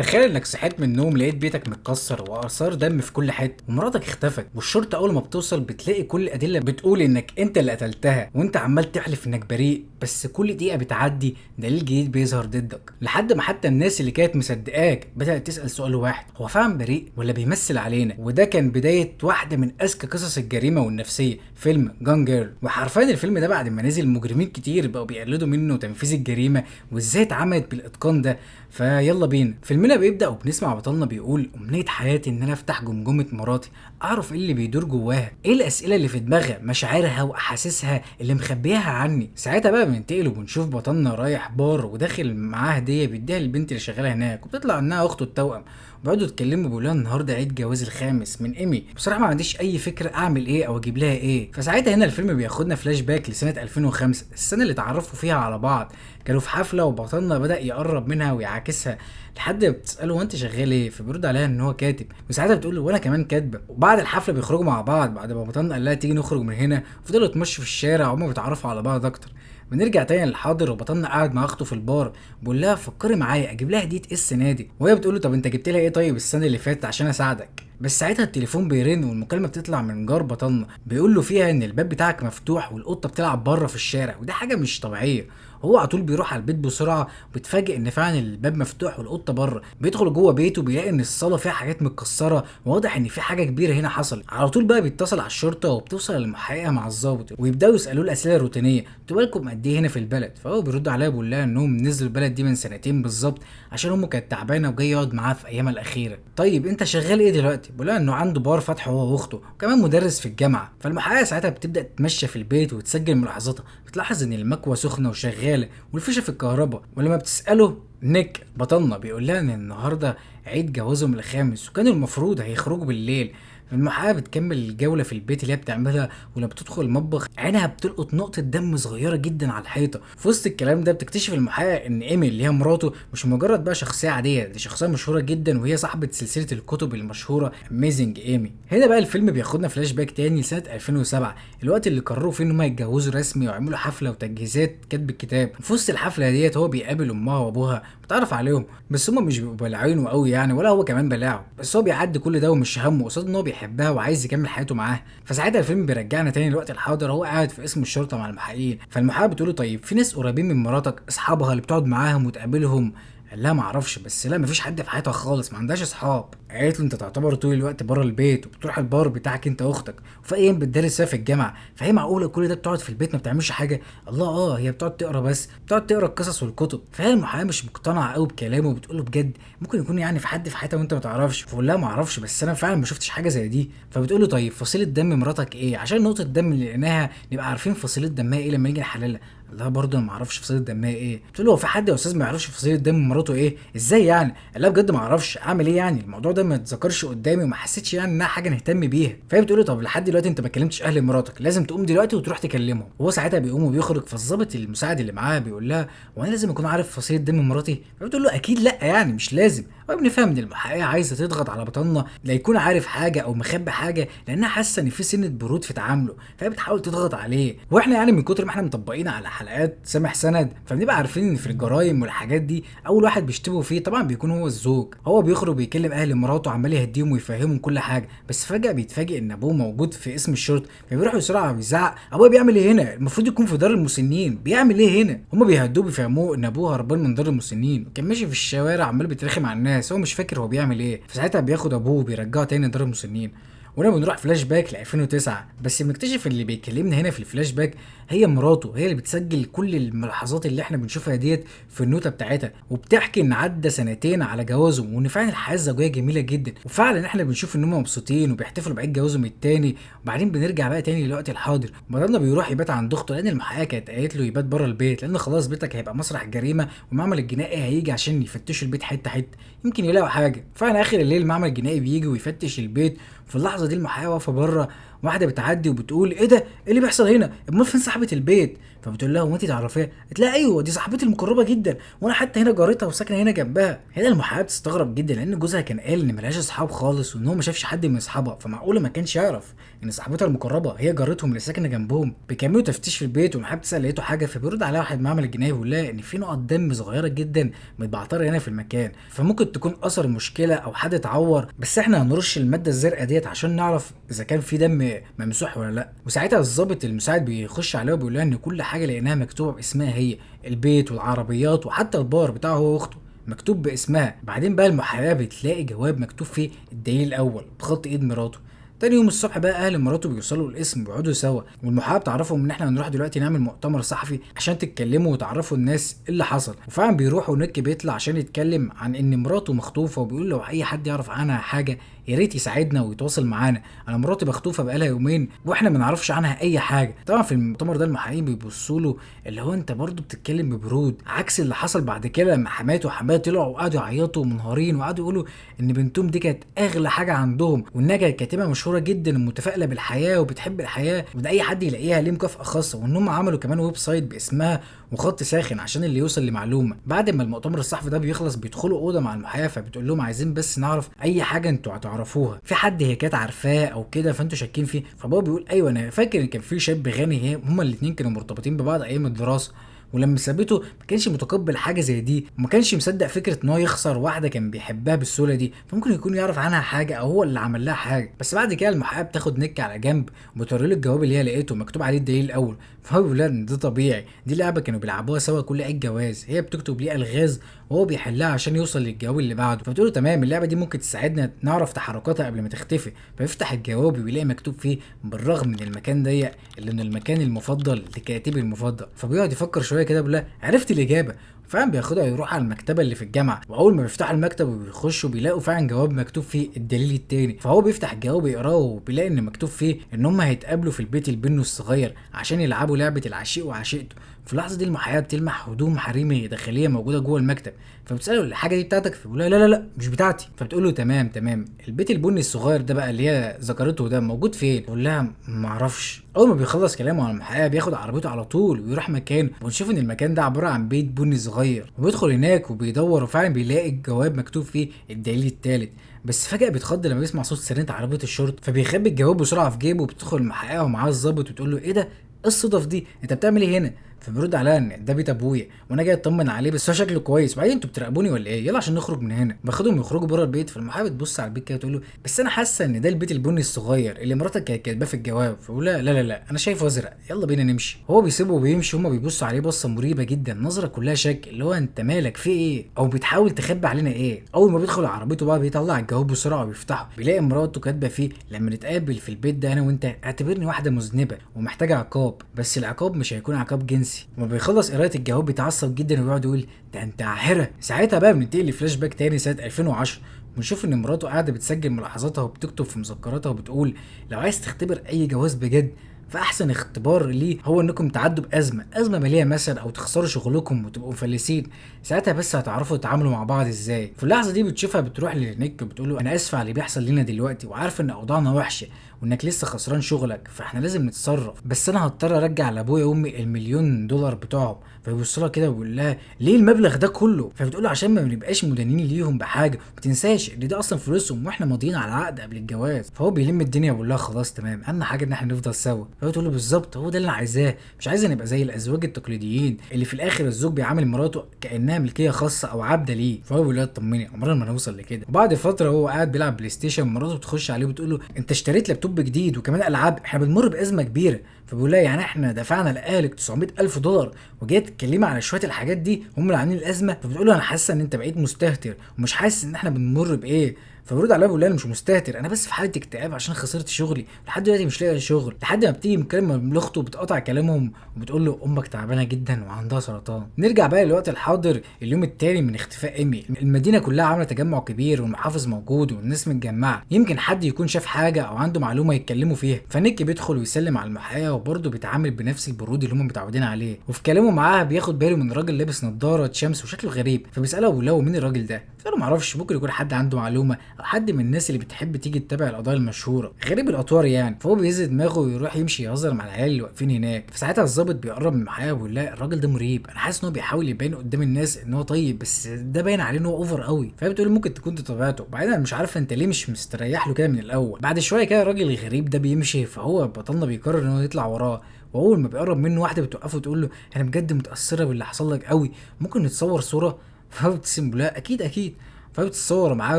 تخيل انك صحيت من النوم لقيت بيتك متكسر واثار دم في كل حته ومراتك اختفت، والشرطه اول ما بتوصل بتلاقي كل الادله بتقول انك انت اللي قتلتها، وانت عمال تحلف انك بريء، بس كل دقيقه بتعدي دليل جديد بيظهر ضدك، لحد ما حتى الناس اللي كانت مصدقاك بدات تسال سؤال واحد: هو فعلا بريء ولا بيمثل علينا؟ وده كان بدايه واحده من اذكى قصص الجريمه والنفسيه، فيلم جان جيرل. وحرفيا الفيلم ده بعد ما نزل مجرمين كتير بقوا بيقلدوا منه تنفيذ الجريمه وازاي اتعملت بالاتقان ده. فيلا بينا. فيلمنا بيبدا وبنسمع بطلنا بيقول: امنيه حياتي ان انا افتح جمجمه مراتي، اعرف ايه اللي بيدور جواها، ايه الاسئله اللي في دماغها، مشاعرها واحاسيسها اللي مخبيها عني. ساعتها بقى بننتقل وبنشوف بطلنا رايح بار وداخل معاه هديه بيديها للبنت اللي شغاله هناك، وبتطلع انها اخته التوأم. وبيقعدوا يتكلموا بيقولوا لها النهارده عيد جواز الخامس من ايمي. بصراحه ما عنديش اي فكره اعمل ايه او اجيب لها ايه. فساعتها هنا الفيلم بياخدنا فلاش باك لسنه 2005، السنه اللي اتعرفوا فيها على بعض. كانوا في حفله وبطلنا بدا يقرب منها ويعاكسها، لحد بتساله: هو انت شغال ايه؟ فبيرد عليها ان هو كاتب، وساعتها بتقول له: وانا كمان كاتبه. وبعد الحفله بيخرجوا مع بعض بعد ما بطلنا قال لها تيجي نخرج من هنا، وفضلوا يتمشوا في الشارع وهما بيتعرفوا على بعض اكتر. بنرجع تاني للحاضر وبطلنا قاعد مع اخته في البار، بيقول لها: فكري معايا اجيب لها هديه ايه السنه دي؟ وهي بتقول له: طب انت جبت لها ايه طيب السنه اللي فاتت عشان اساعدك؟ بس ساعتها التليفون بيرن والمكالمه بتطلع من جار بطلنا، بيقول له فيها ان الباب بتاعك مفتوح والقطه بتلعب بره في الشارع، وده حاجه مش طبيعيه. هو على طول بيروح على البيت بسرعه وبيتفاجئ ان فعلا الباب مفتوح والقطه بره. بيدخل جوه بيته بيلاقي ان الصاله فيها حاجات متكسره، وواضح ان في حاجه كبيره هنا حصلت. على طول بقى بيتصل على الشرطه وبتوصل المحققه مع الضابط، ويبداوا يسالوه الاسئله الروتينيه: انتوا بالكم قد ايه هنا في البلد؟ فهو بيرد عليها بيقول لها انهم نزلوا البلد دي من سنتين بالظبط، عشان امه كانت تعبانه وجاي يقعد معاها في ايامها الاخيره. طيب انت شغال ايه دلوقتي؟ بيقول لها انه عنده بار فاتحه هو واخته، وكمان مدرس في الجامعه. فالمحققه ساعتها بتبدا تتمشى في البيت وتسجل ملاحظاتها، بتلاحظ ان المكوه سخنه وشغاله والفيشه في الكهرباء. ولما بتساله نيك بطلنا بيقول لها ان النهارده عيد جوازهم الخامس وكانوا المفروض هيخرجوا بالليل. المحققه بتكمل الجوله في البيت اللي هي بتعملها، ولما بتدخل المطبخ عينها بتلقط نقطه دم صغيره جدا على الحيطه. في وسط الكلام ده بتكتشف المحققه ان ايمي اللي هي مراته مش مجرد بقى شخصيه عاديه، دي شخصيه مشهوره جدا، وهي صاحبه سلسله الكتب المشهوره اميزنج ايمي. هنا بقى الفيلم بياخدنا فلاش باك تاني لسنه 2007، الوقت اللي قرروا فيه ان هم يتجوزوا رسمي ويعملوا حفله وتجهيزات كتب الكتاب. في وسط الحفله ديت هو بيقابل امها وابوها، بيتعرف عليهم، بس هم مش بيبقوا بلاعينه قوي يعني، ولا هو كمان بلاعه، بس هو بيعدي كل ده ومش همه قصاد ان هو بيحبها وعايز يكمل حياته معاها. فساعتها الفيلم بيرجعنا تاني للوقت الحاضر، هو قاعد في اسم الشرطه مع المحققين. فالمحقق بتقول له: طيب في ناس قريبين من مراتك اصحابها اللي بتقعد معاهم وتقابلهم؟ قال لها: ما اعرفش، بس لا مفيش حد في حياتها خالص، ما عندهاش اصحاب. قالت له: انت تعتبر طول الوقت بره البيت وبتروح البار بتاعك انت واختك، وفي ايام بتدرس فيها في الجامعه، فهي معقوله كل ده بتقعد في البيت ما بتعملش حاجه؟ الله، هي بتقعد تقرا، بس بتقعد تقرا القصص والكتب. فهي المحاميه مش مقتنعه قوي بكلامه وبتقول له: بجد ممكن يكون يعني في حد في حياتها وانت ما تعرفش؟ فقول لها: ما اعرفش، بس انا فعلا ما شفتش حاجه زي دي. فبتقول له: طيب فصيله دم مراتك ايه؟ عشان نقطه الدم اللي لقيناها نبقى عارفين فصيله دمها ايه لما نيجي نحللها. لا برضه انا ما اعرفش فصيله دمها ايه. قلت له: هو في حد يا استاذ ما يعرفش فصيله دم مراته ايه؟ ازاي يعني؟ قال لها: بجد ما اعرفش، اعمل ايه يعني؟ الموضوع ده ما اتذكرش قدامي وما حسيتش يعني انها حاجه نهتم بيها. فهي بتقول له: طب لحد دلوقتي انت ما كلمتش اهل مراتك، لازم تقوم دلوقتي وتروح تكلمهم. وهو ساعتها بيقوم وبيخرج، فالظابط المساعد اللي معاه بيقول لها: وانا لازم اكون عارف فصيله دم مراتي؟ فبتقول له: اكيد لا يعني مش لازم. وبنفهم ان المحققه عايزه تضغط على بطلنا لا يكون عارف حاجه او مخبي حاجه، لانها حاسه ان في سنه برود في تعامله، فهي بتحاول تضغط عليه. واحنا يعني من كتر ما احنا مطبقين على حلقات سامح سند، فبنبقى عارفين ان في الجرايم والحاجات دي اول واحد بيشتبهوا فيه طبعا بيكون هو الزوج. هو بيخرج بيكلم اهل مراته عمال يهديهم ويفهمهم كل حاجه، بس فجاه بيتفاجئ ان ابوه موجود في اسم الشرطه، فبيروح بسرعه ويزعق: ابويا بيعمل ايه هنا؟ المفروض يكون في دار المسنين، بيعمل ايه هنا؟ هما بيهدوه بيفهموه ان ابوه هربان من دار المسنين، وكان ماشي في الشوارع عمال بيترخم على الناس، هو مش فاكر هو بيعمل ايه. فساعتها بياخد ابوه وبيرجعه تاني دار المسنين. ولما بنروح فلاش باك ل 2009، بس بنكتشف اللي بيكلمنا هنا في الفلاش باك هي مراته، هي اللي بتسجل كل الملاحظات اللي احنا بنشوفها ديت في النوتة بتاعتها، وبتحكي ان عدى سنتين على جوازهم وان فعلا الحياه الزوجيه جميله جدا، وفعلا احنا بنشوف ان هم مبسوطين وبيحتفلوا بعيد جوازهم التاني. وبعدين بنرجع بقى تاني للوقت الحاضر، بدلنا بيروح يبات عند اخته لان المحققه كانت قالت له يبات بره البيت، لان خلاص بيتك هيبقى مسرح جريمه والمعمل الجنائي هيجي عشان يفتشوا البيت حته حته، يمكن يلاقوا حاجه. فعلا اخر الليل المعمل الجنائي بيجي ويفتش البيت. في اللحظه دي المحققه واقفه بره واحده بتعدي وبتقول ايه ده، ايه اللي بيحصل هنا، امال فين صاحبه البيت؟ فبتقول لها هو انت تعرفيها؟ تلاقي ايوه دي صاحبتي المقربه جدا، وانا حتى هنا جارتها وساكنه هنا جنبها. هنا المحاميه بتستغرب جدا لان جوزها كان قال ان ملهاش اصحاب خالص وان هو ما شافش حد من اصحابها، فمعقوله ما كانش يعرف ان صاحبتها المقربه هي جارتهم اللي ساكنه جنبهم. بيكملوا تفتيش في البيت والمحاميه بتسال لقيته حاجه، فبيرد عليها واحد معمل الجنايه بيقول لها ان في نقط دم صغيره جدا متبعتره هنا في المكان، فممكن تكون اثر مشكله او حد اتعور، بس احنا هنرش الماده الزرقاء ديت عشان نعرف اذا كان في دم ممسوح ولا لا. وساعتها الضابط المساعد بيخش عليها وبيقول لها ان كل حاجه لقيناها مكتوبه باسمها هي، البيت والعربيات وحتى البار بتاعه هو واخته مكتوب باسمها. بعدين بقى المحاميه بتلاقي جواب مكتوب فيه الدليل الاول بخط ايد مراته. تاني يوم الصبح بقى اهل مراته بيوصلوا القسم بيقعدوا سوا، والمحاميه بتعرفهم ان احنا هنروح دلوقتي نعمل مؤتمر صحفي عشان تتكلموا وتعرفوا الناس ايه اللي حصل. وفعلا بيروحوا ونيك بيطلع عشان يتكلم عن ان مراته مخطوفه، وبيقول لو اي حد يعرف عنها حاجه يا ريت يساعدنا ويتواصل معانا، انا مراتي مخطوفه بقالها يومين واحنا ما نعرفش عنها اي حاجه. طبعا في المؤتمر ده المحامين بيبصوا له اللي هو انت برضه بتتكلم ببرود، عكس اللي حصل بعد كده لما حماته وحماه طلعوا وقعدوا يعيطوا منهارين وقعدوا يقولوا ان بنتهم دي كانت اغلى حاجه عندهم، وانها كانت كاتبه مشهوره جدا ومتفائله بالحياه وبتحب الحياه وده اي حد يلاقيها ليه مكافاه خاصه، وانهم عملوا كمان ويب سايت باسمها وخط ساخن عشان اللي يوصل لمعلومه. بعد ما المؤتمر الصحفي ده بيخلص بيدخلوا اوضه مع المحاميه، فبتقول لهم عايزين بس نعرف اي حاجه انتوا هتعرفوها، في حد هي كانت عارفاه او كده فانتوا شاكين فيه. فبابا بيقول ايوه انا فاكر ان كان في شاب غني هي هما الاثنين كانوا مرتبطين ببعض ايام الدراسه، ولما سابته ما كانش متقبل حاجه زي دي وما كانش مصدق فكره ان هو يخسر واحده كان بيحبها بالسهوله دي، فممكن يكون يعرف عنها حاجه او هو اللي عمل لها حاجه. بس بعد كده المحققه بتاخد نك على جنب وبتوري له الجواب اللي هي لقيته مكتوب عليه الدليل الاول، فهو بيقول لها ان ده طبيعي، دي لعبه كانوا بيلعبوها سوا كل عيد جواز، هي بتكتب ليه الغاز وهو بيحلها عشان يوصل للجواب اللي بعده. فبتقول له تمام اللعبه دي ممكن تساعدنا نعرف تحركاتها قبل ما تختفي. فيفتح الجواب وبيلاقي مكتوب فيه بالرغم من المكان ضيق الا انه المكان المفضل لكاتبي المفضل. فبيقعد يفكر شويه كده بيقول لها عرفت الاجابه. فعلا بياخدها يروح على المكتبه اللي في الجامعه، واول ما بيفتحوا المكتب وبيخشوا بيلاقوا فعلا جواب مكتوب فيه الدليل التاني. فهو بيفتح الجواب يقراه وبيلاقي ان مكتوب فيه ان هم هيتقابلوا في البيت البنو الصغير عشان يلعبوا لعبه العشيق وعشيقته. في اللحظه دي المحاميه بتلمح هدوم حريمي داخليه موجوده جوه المكتب، فبتساله الحاجه دي بتاعتك؟ فبيقول لها لا لا لا مش بتاعتي. فبتقول له تمام تمام البيت البني الصغير ده بقى اللي هي ذكرته ده موجود فين؟ بيقول لها ما اعرفش. اول ما بيخلص كلامه عن المحققه بياخد عربيته على طول ويروح مكان، ونشوف ان المكان ده عباره عن بيت بني صغير، وبيدخل هناك وبيدور وفعلا بيلاقي الجواب مكتوب فيه الدليل الثالث. بس فجاه بيتخض لما بيسمع صوت سيرينة عربيه الشرطه، فبيخبي الجواب بسرعه في جيبه، وبتدخل المحققه ومعاه الظابط وتقول له ايه ده، ايه الصدف دي، انت بتعمل ايه هنا؟ فبيرد عليها ان ده بيت ابويا وانا جاي اطمن عليه بس هو شكله كويس، وبعدين انتوا بتراقبوني ولا ايه؟ يلا عشان نخرج من هنا. باخدهم يخرجوا بره البيت، فالمحامي بتبص على البيت كده وتقول له بس انا حاسه ان ده البيت البني الصغير اللي مراتك كانت كاتباه في الجواب. فبيقول لا لا لا انا شايفه ازرق، يلا بينا نمشي. هو بيسيبه وبيمشي، هما بيبصوا عليه بصه مريبه جدا، نظره كلها شك اللي هو انت مالك في ايه، او بتحاول تخبي علينا ايه. اول ما بيدخل عربيته بقى بيطلع الجواب بسرعه وبيفتحه، بيلاقي مراته كاتبه فيه لما نتقابل في البيت ده انا وانت اعتبرني واحده مذنبه ومحتاجه عقاب، بس العقاب مش هيكون عقاب جنسي. وما بيخلص قرايه الجواب بيتعصب جدا ويقعد يقول ده انت عاهره. ساعتها بقى بننتقل لفلاش باك تاني سنه 2010، ونشوف ان مراته قاعده بتسجل ملاحظاتها وبتكتب في مذكراتها وبتقول لو عايز تختبر اي جواز بجد فاحسن اختبار ليه هو انكم تعدوا ازمه ماليه مثلا او تخسروا شغلكم وتبقوا مفلسين، ساعتها بس هتعرفوا تتعاملوا مع بعض ازاي. في اللحظه دي بتشوفها بتروح لنيك وبتقول له انا اسفه على اللي بيحصل لنا دلوقتي وعارف ان اوضاعنا وحشه وانك لسه خسران شغلك فاحنا لازم نتصرف، بس انا هضطر ارجع لابويا وامي المليون دولار بتوعهم. فيبص لها كده ويقول لها ليه المبلغ ده كله؟ فبتقول له عشان ما نبقاش مدانين ليهم بحاجه، ما تنساش ان ده اصلا فلوسهم واحنا ماضيين على عقد قبل الجواز. فهو بيلم الدنيا ويقول لها خلاص تمام اهم حاجه ان احنا نفضل سوا. فهو تقول له بالظبط هو ده اللي عايزاه، مش عايزه نبقى زي الازواج التقليديين اللي في الاخر الزوج بيعامل مراته كانها ملكيه خاصه او عبده ليه. فهو بيقول لها اطمني عمرنا ما نوصل لكده. وبعد فتره هو قاعد بيلعب بلاي ستيشن مراته بتخش عليه وبتقول له انت اشتريت لابتوب جديد وكمان العاب، احنا بنمر بازمه كبيره. فبيقول لها يعني احنا دفعنا لاهلك 900,000 دولار وجاي تتكلمي على شويه الحاجات دي هم اللي عاملين الازمه؟ فبتقول له انا حاسه ان انت بقيت مستهتر ومش حاسس ان احنا بنمر بايه. فبرد عليها بيقول لها انا مش مستهتر، انا بس في حاله اكتئاب عشان خسرت شغلي لحد دلوقتي مش لاقي شغل، لحد ما بتيجي مكالمه من اخته بتقطع كلامهم وبتقول له امك تعبانه جدا وعندها سرطان. نرجع بقى للوقت الحاضر، اليوم التاني من اختفاء ايمي، المدينه كلها عامله تجمع كبير والمحافظ موجود والناس متجمعه، يمكن حد يكون شاف حاجه او عنده معلومه يتكلموا فيها. فنيك بيدخل ويسلم على المحققه وبرضه بيتعامل بنفس البرود اللي هم متعودين عليه، وفي كلامه معاها بياخد باله من راجل لابس نظاره شمس وشكله غريب، فبيسالها بيقول له مين الراجل ده؟ فانا ما اعرفش، ممكن يكون حد عنده معلومه او حد من الناس اللي بتحب تيجي تتابع القضايا المشهوره، غريب الاطوار يعني. فهو بيهز دماغه ويروح يمشي يهزر مع العيال اللي واقفين هناك. في ساعتها الظابط بيقرب من المحقق ويقول لا الراجل ده مريب، انا حاسس ان هو بيحاول يبين قدام الناس ان هو طيب، بس ده باين عليه ان هو اوفر قوي. فهي بتقول ممكن تكون دي طبيعته، بعدين انا مش عارفه انت ليه مش مستريح له كده من الاول. بعد شويه كده الراجل الغريب ده بيمشي، فهو بطلنا بيقرر ان هو يطلع وراه، واول ما بيقرب منه واحده بتوقفه وتقول له انا بجد متاثره باللي حصل لك قوي، ممكن نتصور صوره؟ فبتسم لا اكيد اكيد. فبتتصور معاه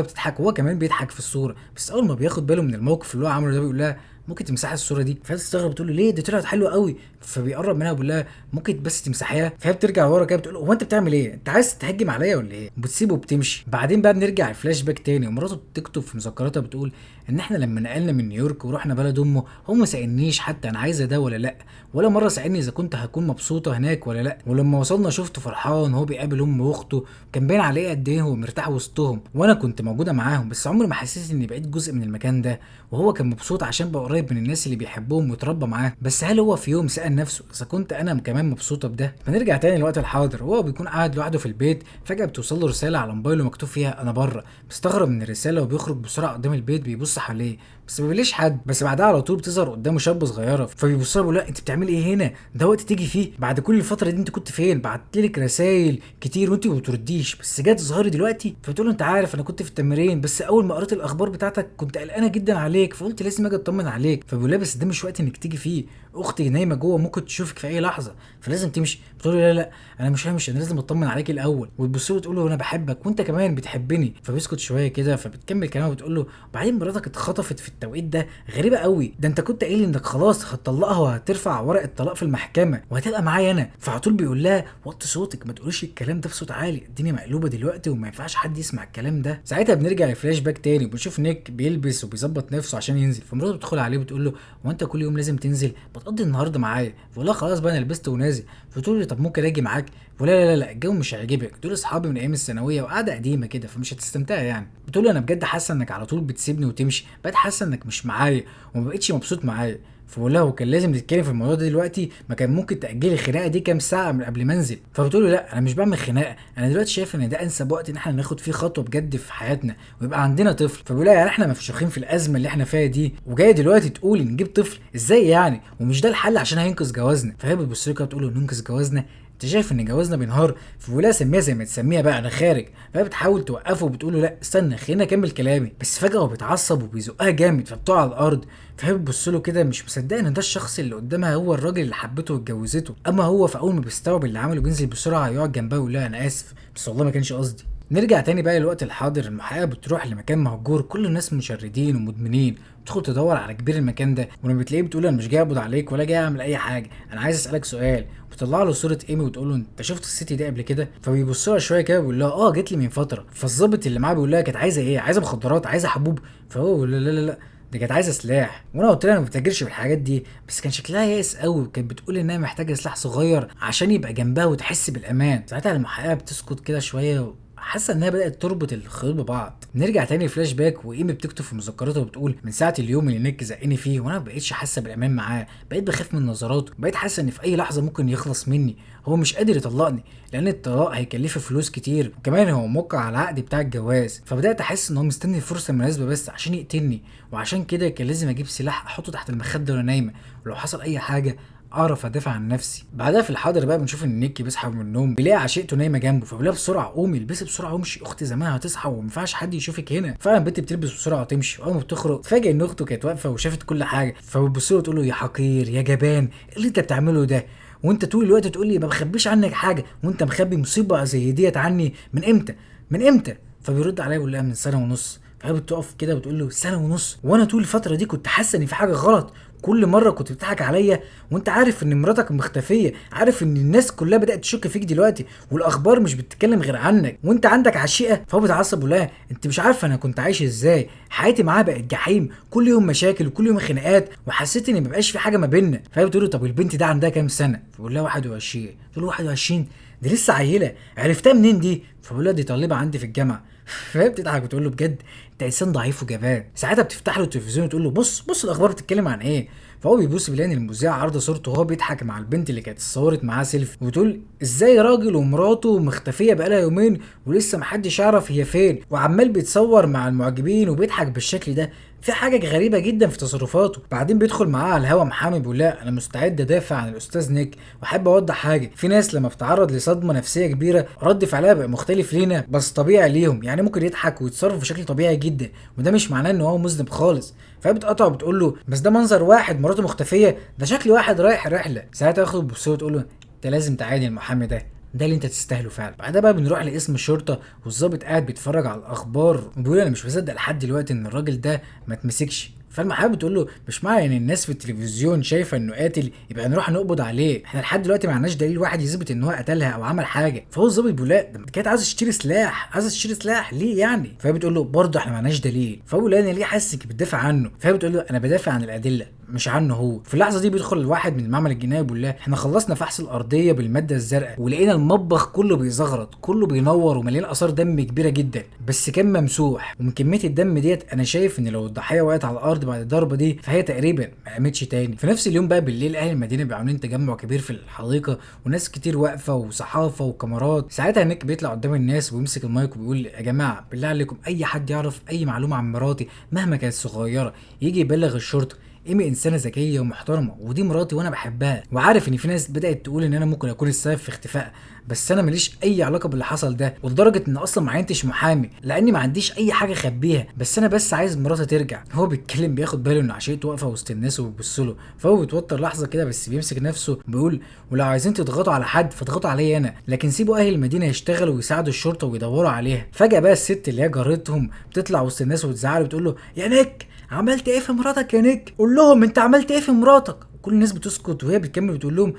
وبتضحك، وهو كمان بيضحك في الصوره. بس اول ما بياخد باله من الموقف اللي هو عمله ده بيقول لها ممكن تمسحي الصوره دي؟ فبتستغرب بتقول له ليه دي طلعت حلوه قوي. فبيقرب منها وبيقول لها ممكن بس تمسحيها؟ فهي بترجع ورا كده بتقول له هو انت بتعمل ايه؟ انت عايز تهجم عليا ولا ايه؟ بتسيبه وبتمشي. بعدين بقى بنرجع الفلاش باك تاني، ومراته بتكتب في مذكراتها بتقول ان احنا لما نقلنا من نيويورك ورحنا بلد امه هو ما سالنيش حتى انا عايزه ده ولا لا، ولا مره سالني اذا كنت هكون مبسوطه هناك ولا لا. ولما وصلنا شفته فرحان هو بيقابل امه واخته، كان باين عليه قد ايه هو مرتاح وسطهم، وانا كنت موجوده معاهم، بس عمري ما حسيت اني بقيت جزء من المكان ده. وهو كان مبسوط عشان بقى قريب من الناس اللي بيحبهم ويتربى معاهم. بس هل هو في يوم سال نفسه اذا كنت انا كمان مبسوطه بده؟ فنرجع تاني للوقت الحاضر، وهو بيكون قاعد لوحده في البيت، فجاه بتوصل له رساله على موبايله مكتوب فيها انا بره. مستغرب من الرساله وبيخرج بسرعه قدام البيت بيبص حواليه، بس ما بيلاقيش حد. بس بعدها على طول بتظهر قدامه شابه صغيره، فبيبص لها بيقول لا انت بتعملي ايه هنا؟ ده وقت تيجي فيه؟ بعد كل الفتره دي انت كنت فين؟ بعت لك رسايل كتير وانت ما بترديش، بس جات تظهري دلوقتي؟ فتقول له انت عارف انا كنت في التمرين، بس اول ما قريت الاخبار بتاعتك كنت قلقانه جدا عليك، فقلت لازم اجي اطمن عليك. فبيقول لها بس ده مش وقت انك تيجي فيه، اختي نايمه جوه ممكن تشوفك في اي لحظه، فلازم تمشي. بتقول له لا لا انا مش همشي، انا لازم اطمن عليك الاول. وتبص له وتقول له انا بحبك وانت كمان بتحبني. فبيسكت شويه كده، فبتكمل كلامها وبتقول له بعدين مراتك اتخطفت في التوقيت ده، غريبه قوي، ده انت كنت قايل انك خلاص هتطلقها وهترفع ورق الطلاق في المحكمه وهتبقى معايا انا. فعلى طول بيقول لها وطي صوتك، ما تقوليش الكلام ده بصوت عالي، الدنيا مقلوبه دلوقتي وما ينفعش حد يسمع الكلام ده. ساعتها بنرجع لفلاش باك تاني وبنشوف نيك بيلبس وبيظبط نفسه عشان ينزل، فمراته بتدخل عليه بتقول له هو انت كل يوم لازم تنزل؟ بتقضي النهارده معايا؟ فبقول لها خلاص بقى انا لبست ونازل. فتقول لي طب ممكن اجي معاك؟ لا الجو مش هيعجبك، دول اصحابي من ايام الثانويه وقعده قديمه كده فمش هتستمتعي يعني. بتقول له انا بجد حاسه انك على طول بتسيبني وتمشي، بقيت حاسه انك مش معايا وما بقتش مبسوط معايا. فبقول لها وكان لازم نتكلم في الموضوع ده دلوقتي؟ ما كان ممكن تاجلي الخناقه دي كام ساعه من قبل ما انزل؟ فبتقول له لا انا مش بعمل خناقه، انا دلوقتي شايف ان ده انسب وقت ان احنا ناخد فيه خطوه بجد في حياتنا ويبقى عندنا طفل. فبقول لها يعني احنا مفشوخين في الازمه اللي احنا فيها دي وجايه دلوقتي تقولي نجيب طفل ازاي يعني؟ ومش ده الحل عشان هينقذ جوازنا؟ فهي بتبص له كده بتقول له ننقذ جوازنا؟ انت شايف ان جوازنا بينهار؟ فبقول لها سميها زي ما تسميها بقى انا خارج. فهي بتحاول توقفه وبتقول له لا استنى خليني اكمل كلامي، بس فجاه هو بيتعصب وبيزقها جامد فبتقع على الارض. فهي بتبص له كده مش مصدقه ان ده الشخص اللي قدامها هو الراجل اللي حبته واتجوزته. اما هو فاول ما بيستوعب اللي عمله بينزل بسرعه يقعد جنبها ويقول لها انا اسف بس والله ما كانش قصدي. نرجع تاني بقى للوقت الحاضر، المحققه بتروح لمكان مهجور كل الناس مشردين ومدمنين، بتدخل تدور على كبير المكان ده، ولما بتلاقيه بتقول انا مش جاي اقبض عليك ولا جاي اعمل اي حاجه، انا عايز اسالك سؤال. بتطلع له صوره ايمي وتقول له انت شفت الست دي قبل كده؟ فبيبص لها شويه كده بيقول لها اه جت لي من فتره. فالظابط اللي معاه بيقول لها كانت عايزه ايه؟ عايزه مخدرات؟ عايزه حبوب؟ فهو بيقول لا دي كانت عايزه سلاح، وانا قلت لها انا ما بتاجرش بالحاجات دي، بس كان شكلها يائس قوي وكانت بتقول انها محتاجه سلاح صغير عشان يبقى جنبها وتحس بالامان. ساعتها المحققه بتسكت كده شويه حاسه انها بدات تربط الخيوط ببعض. نرجع تاني فلاش باك وايمي بتكتب في مذكراتها وبتقول من ساعه اليوم اللي نيك زقني فيه وانا ما بقتش حاسه بالامان معاه، بقيت بخاف من نظراته، بقيت حاسه ان في اي لحظه ممكن يخلص مني، هو مش قادر يطلقني لان الطلاق هيكلفه فلوس كتير وكمان هو موقع على العقد بتاع الجواز. فبدات احس ان هو مستني الفرصه المناسبه بس عشان يقتلني، وعشان كده كان لازم اجيب سلاح احطه تحت المخده وانا نايمه، ولو حصل اي حاجه اعرف ادافع عن نفسي. بعدها في الحاضر بقى بنشوف ان نيكي بيصحى من النوم بيلاقي عشيقته نايمه جنبه، فبيقول لها بسرعه قومي البسي بسرعه وامشي، اختي زمانها هتصحى وما ينفعش حد يشوفك هنا. فعلا البنت بتلبس بسرعه وتمشي، واول ما بتخرج تفاجئ ان اخته كانت واقفه وشافت كل حاجه، فبتبص له تقول له يا حقير يا جبان إيه اللي انت بتعمله ده؟ وانت طول الوقت تقول لي ما بخبيش عنك حاجه، وانت مخبي مصيبه زي ديت عني من امتى؟ من امتى؟ فبيرد عليها بيقول لها من سنه ونص. فهي بتقف كده بتقول له سنه ونص؟ وانا طول الفتره دي كنت حاسه ان في حاجه غلط، كل مره كنت بتضحك عليا، وانت عارف ان مراتك مختفيه، عارف ان الناس كلها بدات تشك فيك دلوقتي والاخبار مش بتتكلم غير عنك، وانت عندك عشيقه. فهو بيتعصب ولا انت مش عارفه انا كنت عايش ازاي، حياتي معاها بقت جحيم، كل يوم مشاكل وكل يوم خناقات وحسيت ان مبقاش في حاجه ما بيننا. فهي بتقول له طب البنت دي عندها كام سنه؟ فبيقول لها 21. تقول له 21 دي لسه عيله، عرفتها منين دي؟ فبيقول لها دي طالبه عندي في الجامعه. فهي بتضحك وتقول له بجد انت انسان ضعيف وجبان. ساعتها بتفتح له التلفزيون وتقول له بص الاخبار بتتكلم عن ايه؟ فهو بيبص بيلاقي ان المذيعه عارضه صورته وهو بيضحك مع البنت اللي كانت اتصورت معاه سيلفي، وبتقول ازاي راجل ومراته مختفيه بقالها يومين ولسه محدش يعرف هي فين، وعمال بيتصور مع المعجبين وبيضحك بالشكل ده. في حاجه غريبه جدا في تصرفاته. بعدين بيدخل معاه على الهوا محامي بيقول لا انا مستعد ادافع عن الاستاذ نيك، واحب اوضح حاجه، في ناس لما بتتعرض لصدمه نفسيه كبيره رد فعلها بقى مختلف لينا بس طبيعي ليهم، يعني ممكن يضحك ويتصرف بشكل طبيعي جدا، وده مش معناه ان هو مذنب خالص. فهي بتقطع وبتقول له بس ده منظر واحد مراته مختفيه، ده شكل واحد رايح رحله. ساعتها ياخد بص وتقول له انت لازم تعادي المحامي ده اللي انت تستاهله فعلا. بعدها بقى بنروح لاسم الشرطه والظابط قاعد بيتفرج على الاخبار وبيقول انا مش مصدق لحد دلوقتي ان الراجل ده ما اتمسكش. فالمحامي بتقول له مش معنى ان الناس في التلفزيون شايفه انه قاتل يبقى نروح نقبض عليه، احنا لحد دلوقتي ما عندناش دليل واحد يثبت ان هو قتلها او عمل حاجه. فهو الظابط بيقول لا ده كانت عايزه تشتري سلاح، عايزه تشتري سلاح ليه يعني؟ فهي بتقول له برضه احنا ما عندناش دليل. فهو بيقول انا ليه حاسس انك بتدافع عنه؟ فهي بتقول له انا بدافع عن الادله مش عنه هو. في اللحظه دي بيدخل الواحد من المعمل الجنائي بيقول لها احنا خلصنا فحص الارضيه بالماده الزرقاء ولقينا المطبخ كله بيزغرط كله بينور ومليان اثار دم كبيره جدا بس كان ممسوح، ومن كميه الدم ديت انا شايف ان لو الضحيه وقعت على الارض بعد الضربه دي فهي تقريبا ما قامتش تاني. في نفس اليوم بقى بالليل اهل المدينه بيبقوا عاملين تجمع كبير في الحديقه وناس كتير واقفه وصحافه وكاميرات. ساعتها نيك بيطلع قدام الناس ويمسك المايك وبيقول يا جماعه بالله عليكم اي حد يعرف اي معلومه عن مراتي مهما كانت صغيره يجي يبلغ الشرطه. ايمي انسانه ذكيه ومحترمه ودي مراتي وانا بحبها، وعارف ان في ناس بدات تقول ان انا ممكن اكون السبب في اختفائها بس انا ماليش اي علاقه باللي حصل ده، ولدرجه ان اصلا ما عينتش محامي لاني ما عنديش اي حاجه اخبيها، بس انا بس عايز مراتي ترجع. هو بيتكلم بياخد باله ان عشيقته واقفه وسط الناس وبيبص له، فهو بيتوتر لحظه كده بس بيمسك نفسه بيقول ولو عايزين تضغطوا على حد فاضغطوا عليا انا، لكن سيبوا اهل المدينه يشتغلوا ويساعدوا الشرطه ويدوروا عليها. فجاه بقى الست اللي هي جارتهم بتطلع وسط الناس وتزعل وتقول له يا نيك عملت ايه في مراتك يا نيك؟ قول لهم انت عملت ايه في مراتك. كل الناس بتسكت وهي بتكمل بتقول لهم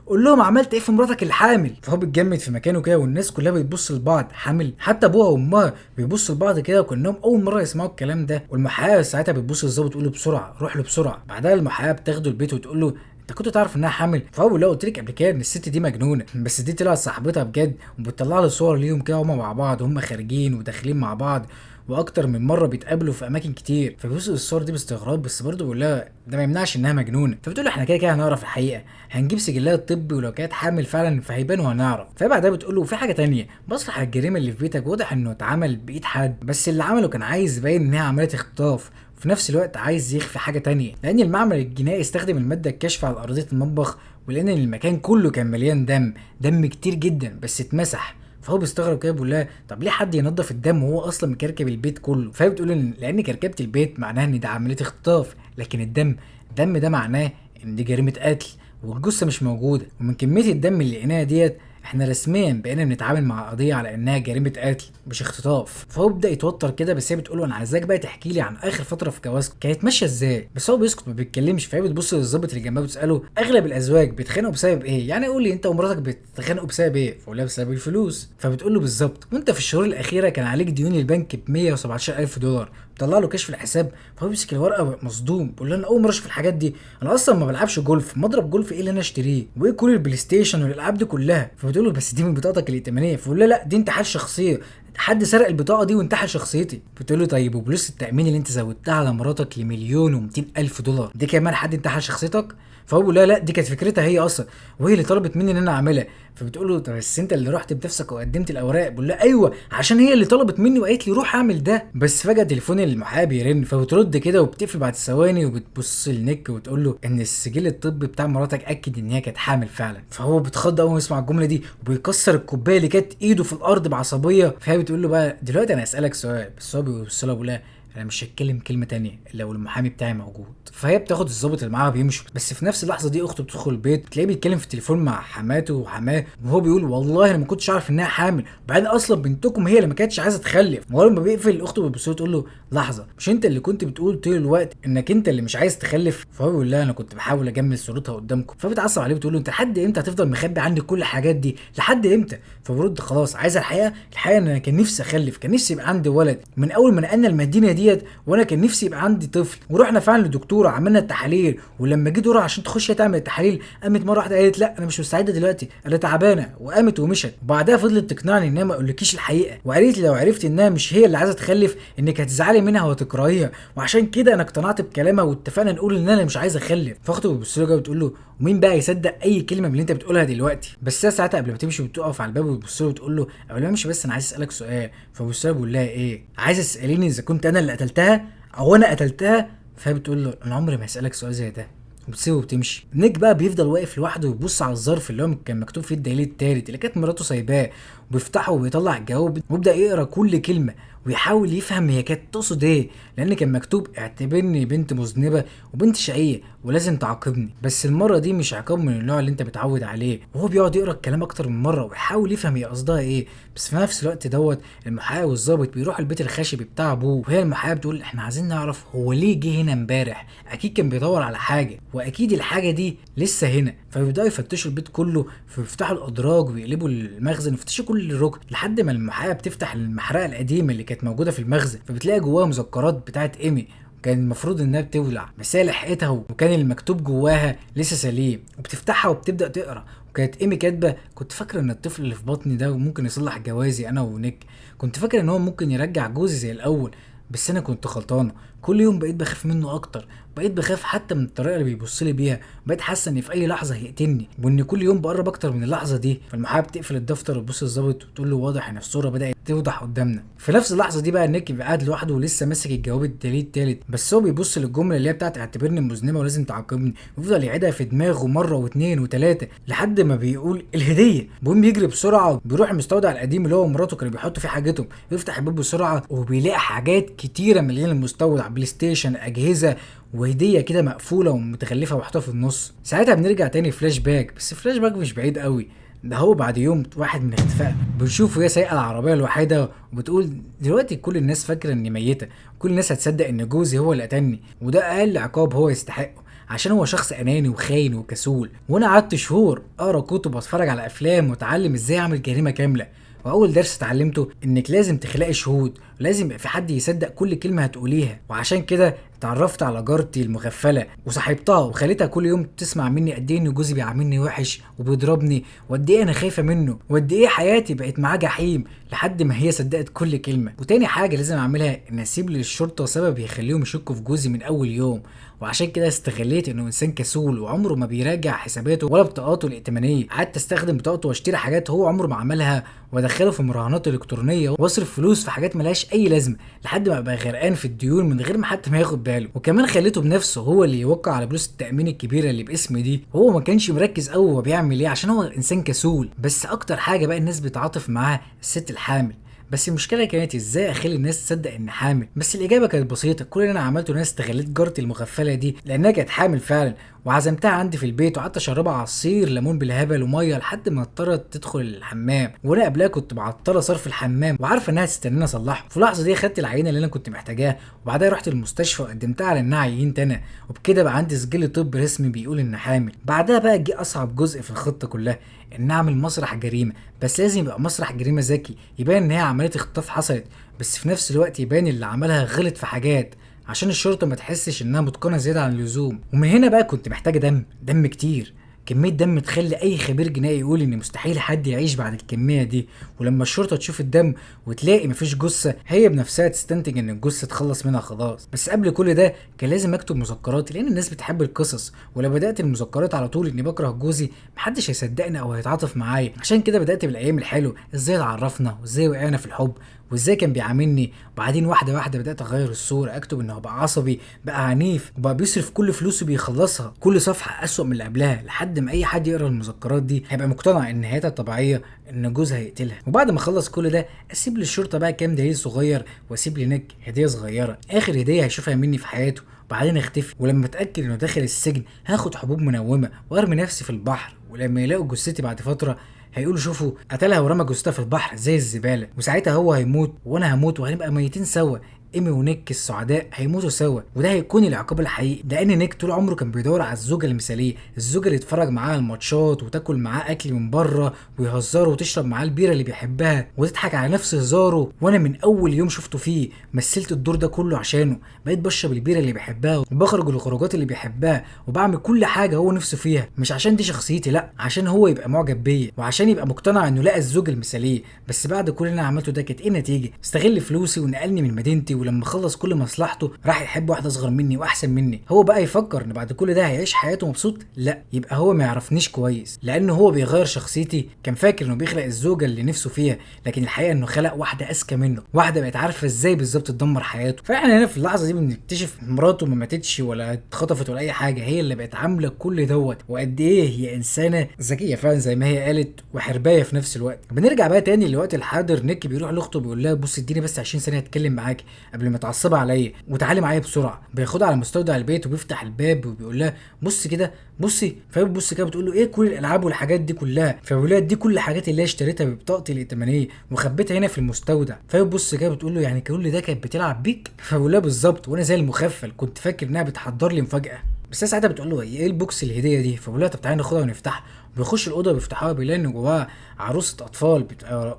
قول لهم عملت ايه في مراتك الحامل. فهو بيتجمد في مكانه كده والناس كلها بتبص لبعض حامل، حتى ابوها وامها بيبصوا لبعض كده وكانهم اول مره يسمعوا الكلام ده. والمحققه ساعتها بتبص للظابط تقول له بسرعه روح له بسرعه. بعدها المحققه بتاخده البيت وتقول له انت كنت تعرف انها حامل؟ فهو بيقول لها قلت لك قبل كده ان الست دي مجنونه، بس دي طلعت صاحبتها بجد وبتطلع له صور ليهم كده هما مع بعض وهم خارجين وداخلين مع بعض واكتر من مره بيتقابلوا في اماكن كتير. فبيبص الصور دي باستغراب بس برضه بيقول لها ده ما يمنعش انها مجنونه. فبتقول له احنا كده كده هنعرف الحقيقه، هنجيب سجلها الطبي ولو كانت حامل فعلا فهيبان وهنعرف. فبعدها بتقول له في حاجه تانية، مسرح الجريمه اللي في بيتك واضح انه اتعمل بايد حد بس اللي عمله كان عايز يبين انها عمليه اختطاف وفي نفس الوقت عايز يخفي حاجه تانية، لان المعمل الجنائي استخدم الماده الكاشفه على ارضيه المطبخ ولان المكان كله كان مليان دم كتير جدا بس اتمسح. فهو بيستغرب كده بيقول لها طب ليه حد ينظف الدم وهو اصلا مكركب البيت كله؟ فهي بتقول ان لان كركبه البيت معناها ان ده عمليه اختطاف، لكن الدم ده معناه ان دي جريمه قتل والجثه مش موجوده، ومن كميه الدم اللي لقيناها ديت احنا رسميا بقينا بنتعامل مع قضيه على انها جريمه قتل مش اختطاف. فهو بدا يتوتر كده بس هي بتقول له انا عايزاك بقى تحكي لي عن اخر فتره في جوازكم كانت ماشيه ازاي، بس هو بيسكت ما بيتكلمش. فهي بتبص للظابط اللي جنبها وتساله اغلب الازواج بيتخانقوا بسبب ايه؟ يعني قول لي انت ومراتك بتتخانقوا بسبب ايه؟ فقول لها بسبب الفلوس. فبتقول له بالظبط وانت في الشهور الاخيره كان عليك ديون البنك ب 117,000 دولار. طلع له كشف الحساب فهو بيمسك الورقه مصدوم بيقول له انا اول مره اشوف الحاجات دي، انا اصلا ما بلعبش جولف، مضرب جولف ايه اللي انا اشتريه وايه كل البلاي ستيشن والالعاب دي كلها. فبتقول له بس دي من بطاقتك الائتمانيه. فبيقول له لا دي انتحال شخصيه، حد سرق البطاقه دي وانتحل شخصيتي. بتقول له طيب وفلوس التامين اللي انت زودتها على مراتك لمليون و200 الف دولار دي كمان حد انتحل شخصيتك؟ فهو بيقول لها لا دي كانت فكرتها هي اصلا وهي اللي طلبت مني ان انا اعملها. فبتقول له طب بس انت اللي رحت بنفسك وقدمت الاوراق؟ بيقول لها ايوه عشان هي اللي طلبت مني وقالت لي روح اعمل ده. بس فجاه تليفون المحامي يرن فبترد كده وبتقفل بعد ثواني وبتبص لنيك وتقول له ان السجل الطبي بتاع مراتك اكد ان هي كانت حامل فعلا. فهو بيتخض اول ما يسمع الجمله دي وبيكسر الكوبايه اللي كانت ايده في الارض بعصبيه. فهي بتقول له بقى دلوقتي انا اسالك سؤال، بس هو بيبص لها بيقول لها انا مش هتكلم كلمه تانية الا لو المحامي بتاعي موجود. فهي بتاخد الظابط اللي معاها بيمشوا، بس في نفس اللحظه دي اخته بتدخل البيت تلاقيه بيتكلم في التليفون مع حماته وحماه وهو بيقول والله انا ما كنتش عارف انها حامل، وبعدين اصلا بنتكم هي اللي ما كانتش عايزه تخلف. وهو لما بيقفل اخته بتبص له تقول له لحظه مش انت اللي كنت بتقول طول الوقت انك انت اللي مش عايز تخلف؟ فهو بيقول لها انا كنت بحاول اجمل صورتها قدامكم. فبتعصب عليه بتقول له انت لحد امتى هتفضل مخبي عني كل الحاجات دي؟ لحد امتى؟ فبرد خلاص عايزه الحقيقه ان انا كان نفسي اخلف، كان نفسي يبقى عندي ولد من اول ما نقلنا المدينه ديت وانا كان نفسي يبقى عندي طفل. ورحنا فعلا لدكتوره عملنا التحاليل، ولما جه دورها عشان تخش تعمل التحاليل قامت مره واحده قالت لا انا مش مستعده دلوقتي انا تعبانه، وقامت ومشت. وبعدها فضلت تقنعني انها ما اقولكيش الحقيقه، وقالت لي لو عرفت انها مش هي اللي عايزه تخلف انك هتزعلي منها وتكرهيها، وعشان كده انا اقتنعت بكلامها واتفقنا نقول ان انا مش عايز اخلف. فاخته بتبص له وبتقول له ومين بقى يصدق اي كلمه من اللي انت بتقولها دلوقتي؟ بس هي ساعتها قبل ما تمشي بتقف على الباب وتبص له وتقول له قبل ما امشي بس انا عايز اسالك سؤال. فبص لها بيقول لها ايه؟ عايز تساليني اذا كنت انا اللي قتلتها او انا قتلتها؟ فهي بتقول له انا عمري ما هسالك سؤال زي ده، وبتسيبه وبتمشي. نيك بقى بيفضل واقف لوحده ويبص على الظرف اللي هو كان مكتوب فيه الدليل التالت اللي كانت مراته سايباه، وبيفتحه وبيطلع الجواب ويبدا يقرا كل كلمه ويحاول يفهم هي كانت تقصد ايه، لان كان مكتوب اعتبرني بنت مذنبه وبنت شقيه ولازم تعاقبني، بس المره دي مش عقاب من النوع اللي انت متعود عليه. وهو بيقعد يقرا الكلام اكتر من مره ويحاول يفهم هي قصدها ايه. بس في نفس الوقت دوت المحقق والظابط بيروح البيت الخشبي بتاع ابوه، وهي المحققه بتقول احنا عايزين نعرف هو ليه جه هنا امبارح، اكيد كان بيدور على حاجه واكيد الحاجه دي لسه هنا. فبيبداوا يفتشوا البيت كله، فبيفتحوا الادراج ويقلبوا المخزن ويفتشوا كل ركن لحد ما المحققه بتفتح المحرقه القديمه اللي كانت موجوده في المخزن، فبتلاقي جواها مذكرات بتاعت ايمي كان المفروض انها بتولع، بس هي لحقتها وكان المكتوب جواها لسه سليم. وبتفتحها وبتبدا تقرا، وكانت ايمي كاتبه كنت فاكره ان الطفل اللي في بطني ده ممكن يصلح جوازي انا ونيك، كنت فاكره ان هو ممكن يرجع جوزي زي الاول، بس انا كنت غلطانه. كل يوم بقيت بخاف منه اكتر، بقيت بخاف حتى من الطريقه اللي بيبص لي بيها، بقيت حاسه ان في اي لحظه هيقتلني وان كل يوم بقرب اكتر من اللحظه دي. فالمحاميه بتقفل الدفتر وتبص للظابط وتقول له واضح ان الصوره بدات توضح قدامنا. في نفس اللحظه دي بقى نيك بيبقى قاعد لوحده ولسه ماسك الجواب الدليل التالت، بس هو بيبص للجمله اللي هي بتاعت اعتبرني مذنبه ولازم تعاقبني، ويفضل يعيدها في دماغه مره واثنين وثلاثه لحد ما بيقول الهديه. المهم يجري بسرعه بيروح المستودع القديم اللي هو ومراته كانوا بيحطوا فيه حاجتهم، يفتح الباب بسرعه وبيلاقي حاجات كتيره مليانه المستودع، بلاي ستيشن، اجهزه وهديه كده مقفوله ومتغلفه ومحطوطه في النص. ساعتها بنرجع تاني فلاش باك، بس فلاش باك مش بعيد قوي، ده هو بعد يوم واحد من اختفائها بنشوف وهي سايقه العربيه الوحيده وبتقول دلوقتي كل الناس فاكره اني ميته، كل الناس هتصدق ان جوزي هو اللي قتلني، وده اقل عقاب هو يستحقه عشان هو شخص اناني وخاين وكسول. وانا قعدت شهور اقرا كتب واتفرج على افلام واتعلم ازاي اعمل جريمه كامله، واول درس اتعلمته انك لازم تخلقي شهود، ولازم يبقى في حد يصدق كل كلمه هتقوليها. وعشان كده اتعرفت على جارتي المغفله وصاحبتها وخليتها كل يوم تسمع مني قد ايه ان جوزي بيعاملني وحش وبيضربني، وقد ايه انا خايفه منه، وقد ايه حياتي بقت معاه جحيم، لحد ما هي صدقت كل كلمه. وتاني حاجه لازم اعملها ان اسيب للشرطه سبب يخليهم يشكوا في جوزي من اول يوم، وعشان كده استغليت انه انسان كسول وعمره ما بيراجع حساباته ولا بطاقاته الائتمانيه، قعدت استخدم بطاقته واشتري حاجات هو عمره ما عملها وادخله في مراهنات الكترونيه واصرف فلوس في حاجات ملهاش اي لازمه لحد ما ابقى غرقان في الديون من غير ما حتى ما ياخد باله. وكمان خليته بنفسه هو اللي يوقع على فلوس التامين الكبيره اللي باسمي دي، هو ما كانش مركز قوي هو بيعمل ايه عشان هو انسان كسول. بس اكتر حاجه بقى الناس بتعاطف معاها الست الحامل، بس المشكله كانت ازاي اخلي الناس تصدق اني حامل. بس الاجابه كانت بسيطه، كل اللي انا عملته ان انا استغليت جارتي المغفله دي لانها كانت حامل فعلا، وعزمتها عندي في البيت وقعدت اشربها عصير ليمون بالهبل وميه لحد ما اضطرت تدخل الحمام، وانا قبلها كنت معطله صرف الحمام وعارفه انها تستناني اصلحه. في اللحظه دي خدت العينه اللي انا كنت محتاجاها وبعدها رحت المستشفى وقدمتها على انها عينت انا، وبكده بقى عندي سجل طب رسمي بيقول ان حامل. بعدها بقى جه اصعب جزء في الخطه كلها، ان اعمل مسرح جريمه، بس لازم يبقى مسرح جريمه ذكي يبان ان هي عمليه اختطاف حصلت، بس في نفس الوقت يبان اللي عملها غلط في حاجات عشان الشرطه ما تحسش انها متقنه زياده عن اللزوم. ومن هنا بقى كنت محتاجه دم كتير، كميه دم تخلي اي خبير جنائي يقول ان مستحيل حد يعيش بعد الكميه دي. ولما الشرطه تشوف الدم وتلاقي مفيش جثه هي بنفسها تستنتج ان الجثه تخلص منها خلاص. بس قبل كل ده كان لازم اكتب مذكرات لان الناس بتحب القصص، ولو بدات المذكرات على طول اني بكره جوزي محدش هيصدقني او هيتعاطف معايا. عشان كده بدات بالايام الحلوه، ازاي اتعرفنا وازاي وقعنا في الحب وازاي كان بيعاملني، وبعدين واحده واحده بدات اغير الصوره، اكتب انه بقى عصبي، بقى عنيف، وبقى بيصرف كل فلوسه بيخلصها، كل صفحه اسوأ من اللي قبلها، لحد ما اي حد يقرا المذكرات دي هيبقى مقتنع ان نهايتها طبيعيه ان جوزها هيقتلها. وبعد ما اخلص كل ده اسيب للشرطه بقى كام دليل صغير واسيب لنيك هديه صغيره، اخر هديه هيشوفها مني في حياته، وبعدين اختفي. ولما اتاكد انه داخل السجن هاخد حبوب منومه وارمي نفسي في البحر، ولما يلاقوا جثتي بعد فتره هيقولوا شوفوا قتلها ورمى جثتها في البحر زي الزباله، وساعتها هو هيموت وانا هموت وهنبقى ميتين سوا. ايمي ونيك السعداء هيموتوا سوا، وده هيكون العقاب الحقيقي، لان نيك طول عمره كان بيدور على الزوجه المثاليه، الزوجه اللي يتفرج معاها الماتشات وتاكل معاه اكل من بره ويهزروا وتشرب معاه البيره اللي بيحبها وتضحك على نفس هزاره. وانا من اول يوم شفته فيه مثلت الدور ده كله عشانه، بقيت بشرب البيره اللي بيحبها وبخرج الخروجات اللي بيحبها وبعمل كل حاجه هو نفسه فيها، مش عشان دي شخصيتي، لا عشان هو يبقى معجب بيا وعشان يبقى مقتنع انه لقى الزوجه المثاليه. بس بعد كل اللي انا عملته ده كانت ايه النتيجه؟ استغل فلوسي ونقلني من مدينتي، ولما خلص كل مصلحته راح يحب واحده اصغر مني واحسن مني. هو بقى يفكر ان بعد كل ده هيعيش حياته مبسوط؟ لا، يبقى هو ما يعرفنيش كويس، لانه هو بيغير شخصيتي. كان فاكر انه بيخلق الزوجه اللي نفسه فيها، لكن الحقيقه انه خلق واحده اذكى منه، واحده بقت عارفه ازاي بالظبط تدمر حياته. فاحنا هنا في اللحظه دي بنكتشف مراته ما ماتتش ولا اتخطفت ولا اي حاجه، هي اللي بقت عامله كل دوت، وقد ايه هي انسانه ذكيه فعلا زي ما هي قالت وحربايه في نفس الوقت. بنرجع بقى تاني للوقت الحاضر، نيك بيروح لاخته بيقول لها بص اديني بس 20 ثانيه اتكلم معاكي قبل ما تعصبي عليا وتعالي معايا بسرعه. بياخدها على مستودع البيت وبيفتح الباب وبيقول لها بص كده بصي، فبتبص كده بتقول له ايه كل الالعاب والحاجات دي كلها؟ فبيقول لها دي كل الحاجات اللي هي اشتريتها ببطاقتي الائتمانيه وخبيتها هنا في المستودع. فبتبص كده بتقول له يعني كل ده كانت بتلعب بيك؟ فبيقول لها بالظبط، وانا زي المخفل كنت فاكر انها بتحضر لي مفاجاه. بس هي ساعتها بتقول له ايه البوكس الهديه دي؟ فبيقول لها طب تعالى ناخدها ونفتحها. بيخش الاوضه بيفتحوها بيلاقي ان جواها عروسه اطفال،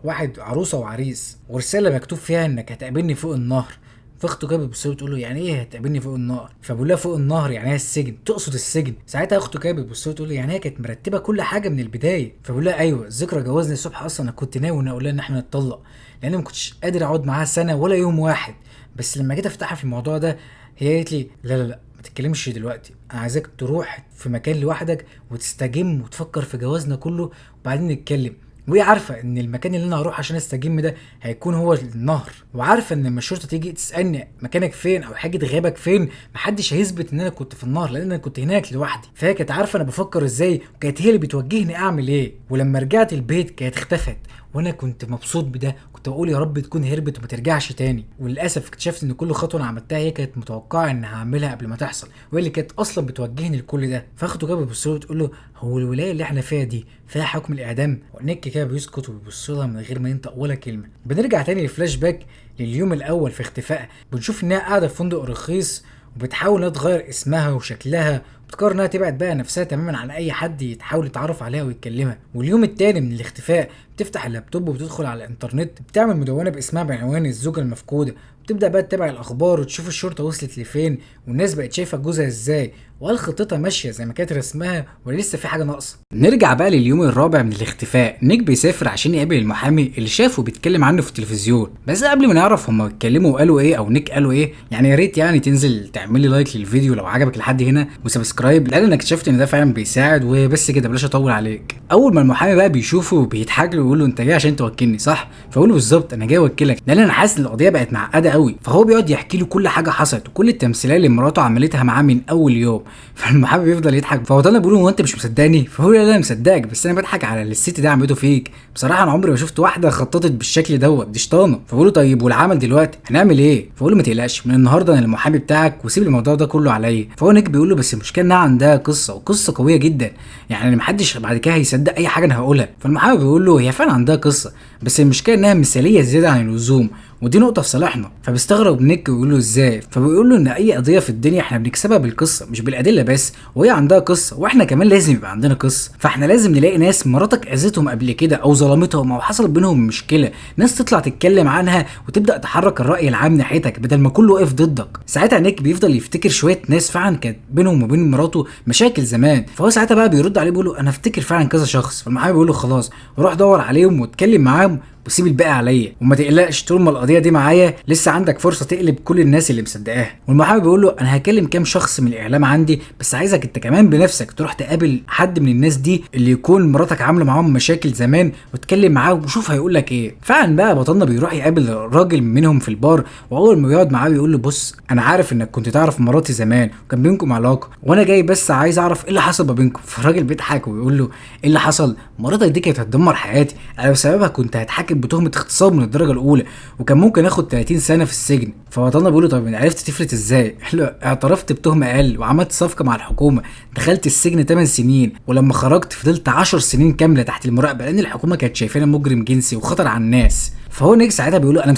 واحد عروسه وعريس، ورساله مكتوب فيها انك هتقابلني فوق النهر. فاخته كده بتبص له بتقول له يعني ايه هتقابلني فوق النهر؟ فبقول لها فوق النهر يعني هي السجن، تقصد السجن. ساعتها اخته كده بتبص له تقول له يعني هي كانت مرتبه كل حاجه من البدايه. فبقول لها ايوه، ذكرى جوازنا الصبح اصلا انا كنت ناوي اقول لها ان احنا نتطلق، لان ما كنتش قادر اقعد معاها سنه ولا يوم واحد. بس لما جيت افتحها في الموضوع ده هي قالت لي لا ما تتكلمش دلوقتي، انا عايزاك تروح في مكان لوحدك وتستجم وتفكر في جوازنا كله وبعدين نتكلم. وهي عارفه ان المكان اللي انا هروح عشان استجم ده هيكون هو النهر، وعارفه ان لما الشرطه تيجي تسالني مكانك فين او حاجه غيابك فين محدش هيثبت ان انا كنت في النهر لان انا كنت هناك لوحدي. فهي كانت عارفه انا بفكر ازاي وكانت هي اللي بتوجهني اعمل ايه. ولما رجعت البيت كانت اختفت وانا كنت مبسوط بده، كنت بقول يا رب تكون هربت وما ترجعش تاني. وللاسف اكتشفت ان كل خطوه انا عملتها هي كانت متوقعه ان هعملها قبل ما تحصل، وهي اللي كانت اصلا بتوجهني لكل ده. فاخته كده بتبص له وتقول له هو الولايه اللي احنا فيها دي فيها حكم الاعدام؟ ونيك كده بيسكت وبيبص لها من غير ما ينطق ولا كلمه. بنرجع تاني لفلاش باك لليوم الاول في اختفائها، بنشوف انها قاعده في فندق رخيص وبتحاول انها تغير اسمها وشكلها، بتقرر انها تبعد بقى نفسها تماما عن اي حد يتحاول يتعرف عليها ويتكلمها. واليوم التاني من الاختفاء بتفتح اللابتوب وبتدخل على الانترنت، بتعمل مدونه باسمها بعنوان الزوجه المفقوده، بتبدا بقى تتابع الاخبار وتشوف الشرطه وصلت لفين والناس بقت شايفه جوزها ازاي، وهل خطتها ماشيه زي ما كانت رسمها ولا لسه في حاجه ناقصه. نرجع بقى لليوم الرابع من الاختفاء، نيك بيسافر عشان يقابل المحامي اللي شافه بيتكلم عنه في التلفزيون. بس قبل ما نعرف هما بيتكلموا وقالوا ايه او نيك قالوا ايه، يعني يا ريت يعني تنزل تعمل لي لايك للفيديو لو عجبك لحد هنا وسبسكرايب، لان انا اكتشفت ان ده فعلا بيساعد. وبس كده بلاش اطول عليك. اول ما المحامي بقى بيشوفه بيضحك له ويقول له انت جاي عشان توكلني صح؟ فاقول له بالظبط انا جاي اوكلك لان انا حاسس ان القضيه بقت معقده قوي. فهو بيقعد يحكي له كل حاجه حصلت وكل التمثيليه اللي مراته عملتها معاه من اول يوم. فالمحامي بيفضل يضحك، فهو انا بقول له هو انت مش مصدقني؟ فهو لا انا مصدقك، بس انا بضحك على اللي الست ده عملته فيك. بصراحه انا عمري ما شفت واحده خططت بالشكل دوت، دي شطانه. فبقول له طيب والعمل دلوقتي هنعمل ايه؟ فبقول له ما تقلقش، من النهارده انا المحامي بتاعك وسيب الموضوع ده كله عليا. فهو نيك بيقول له بس المشكله انها عندها قصه وقصه قويه جدا، يعني محدش بعد كده هيصدق اي حاجه انا هقولها. فالمحامي بيقول له هي فعلا عندها قصه، بس المشكله انها مثاليه زياده عن اللزوم، ودي نقطة في صالحنا. فبيستغرب نيك ويقول له ازاي؟ فبيقول له ان اي قضية في الدنيا احنا بنكسبها بالقصة مش بالادلة بس، وهي عندها قصة واحنا كمان لازم يبقى عندنا قصة. فاحنا لازم نلاقي ناس مراتك اذتهم قبل كده او ظلمتهم او حصل بينهم مشكلة، ناس تطلع تتكلم عنها وتبدا تحرك الرأي العام ناحيتك بدل ما كله واقف ضدك. ساعتها نيك بيفضل يفتكر شوية ناس فعلا كانت بينهم وبين مراته مشاكل زمان، فهو ساعتها بقى بيرد عليه بيقول له انا افتكر فعلا كذا شخص. فالمحامي بيقول له خلاص روح دور عليهم واتكلم معاهم وسيب الباقي عليا، وما تقلقش طول ما القضيه دي معايا لسه عندك فرصه تقلب كل الناس اللي مصدقاها. والمحامي بيقول له انا هكلم كام شخص من الاعلام عندي، بس عايزك انت كمان بنفسك تروح تقابل حد من الناس دي اللي يكون مراتك عامله معاهم مشاكل زمان وتكلم معاه وشوف هيقول لك ايه. فعلا بقى بطلنا بيروح يقابل راجل منهم في البار، واول ما بيقعد معاه بيقول له بص انا عارف انك كنت تعرف مراتي زمان وكان بينكم علاقه، وانا جاي بس عايز اعرف ايه اللي حصل ما بينكم. فالراجل بيضحك وبيقول له ايه اللي حصل؟ مراتك دي كانت هتدمر حياتي، انا بسببها كنت هتحاكم بتهمه اغتصاب من الدرجه الاولى وكان ممكن اخد 30 سنه في السجن. فبطلنا بيقول له طب عرفت تفلت ازاي؟ قال له اعترفت بتهمه اقل وعملت صفقه مع الحكومه، دخلت السجن 8 سنين ولما خرجت فضلت 10 سنين كامله تحت المراقبه لان الحكومه كانت شايفاني مجرم جنسي وخطر على الناس. فهو نيك ساعتها بيقول له انا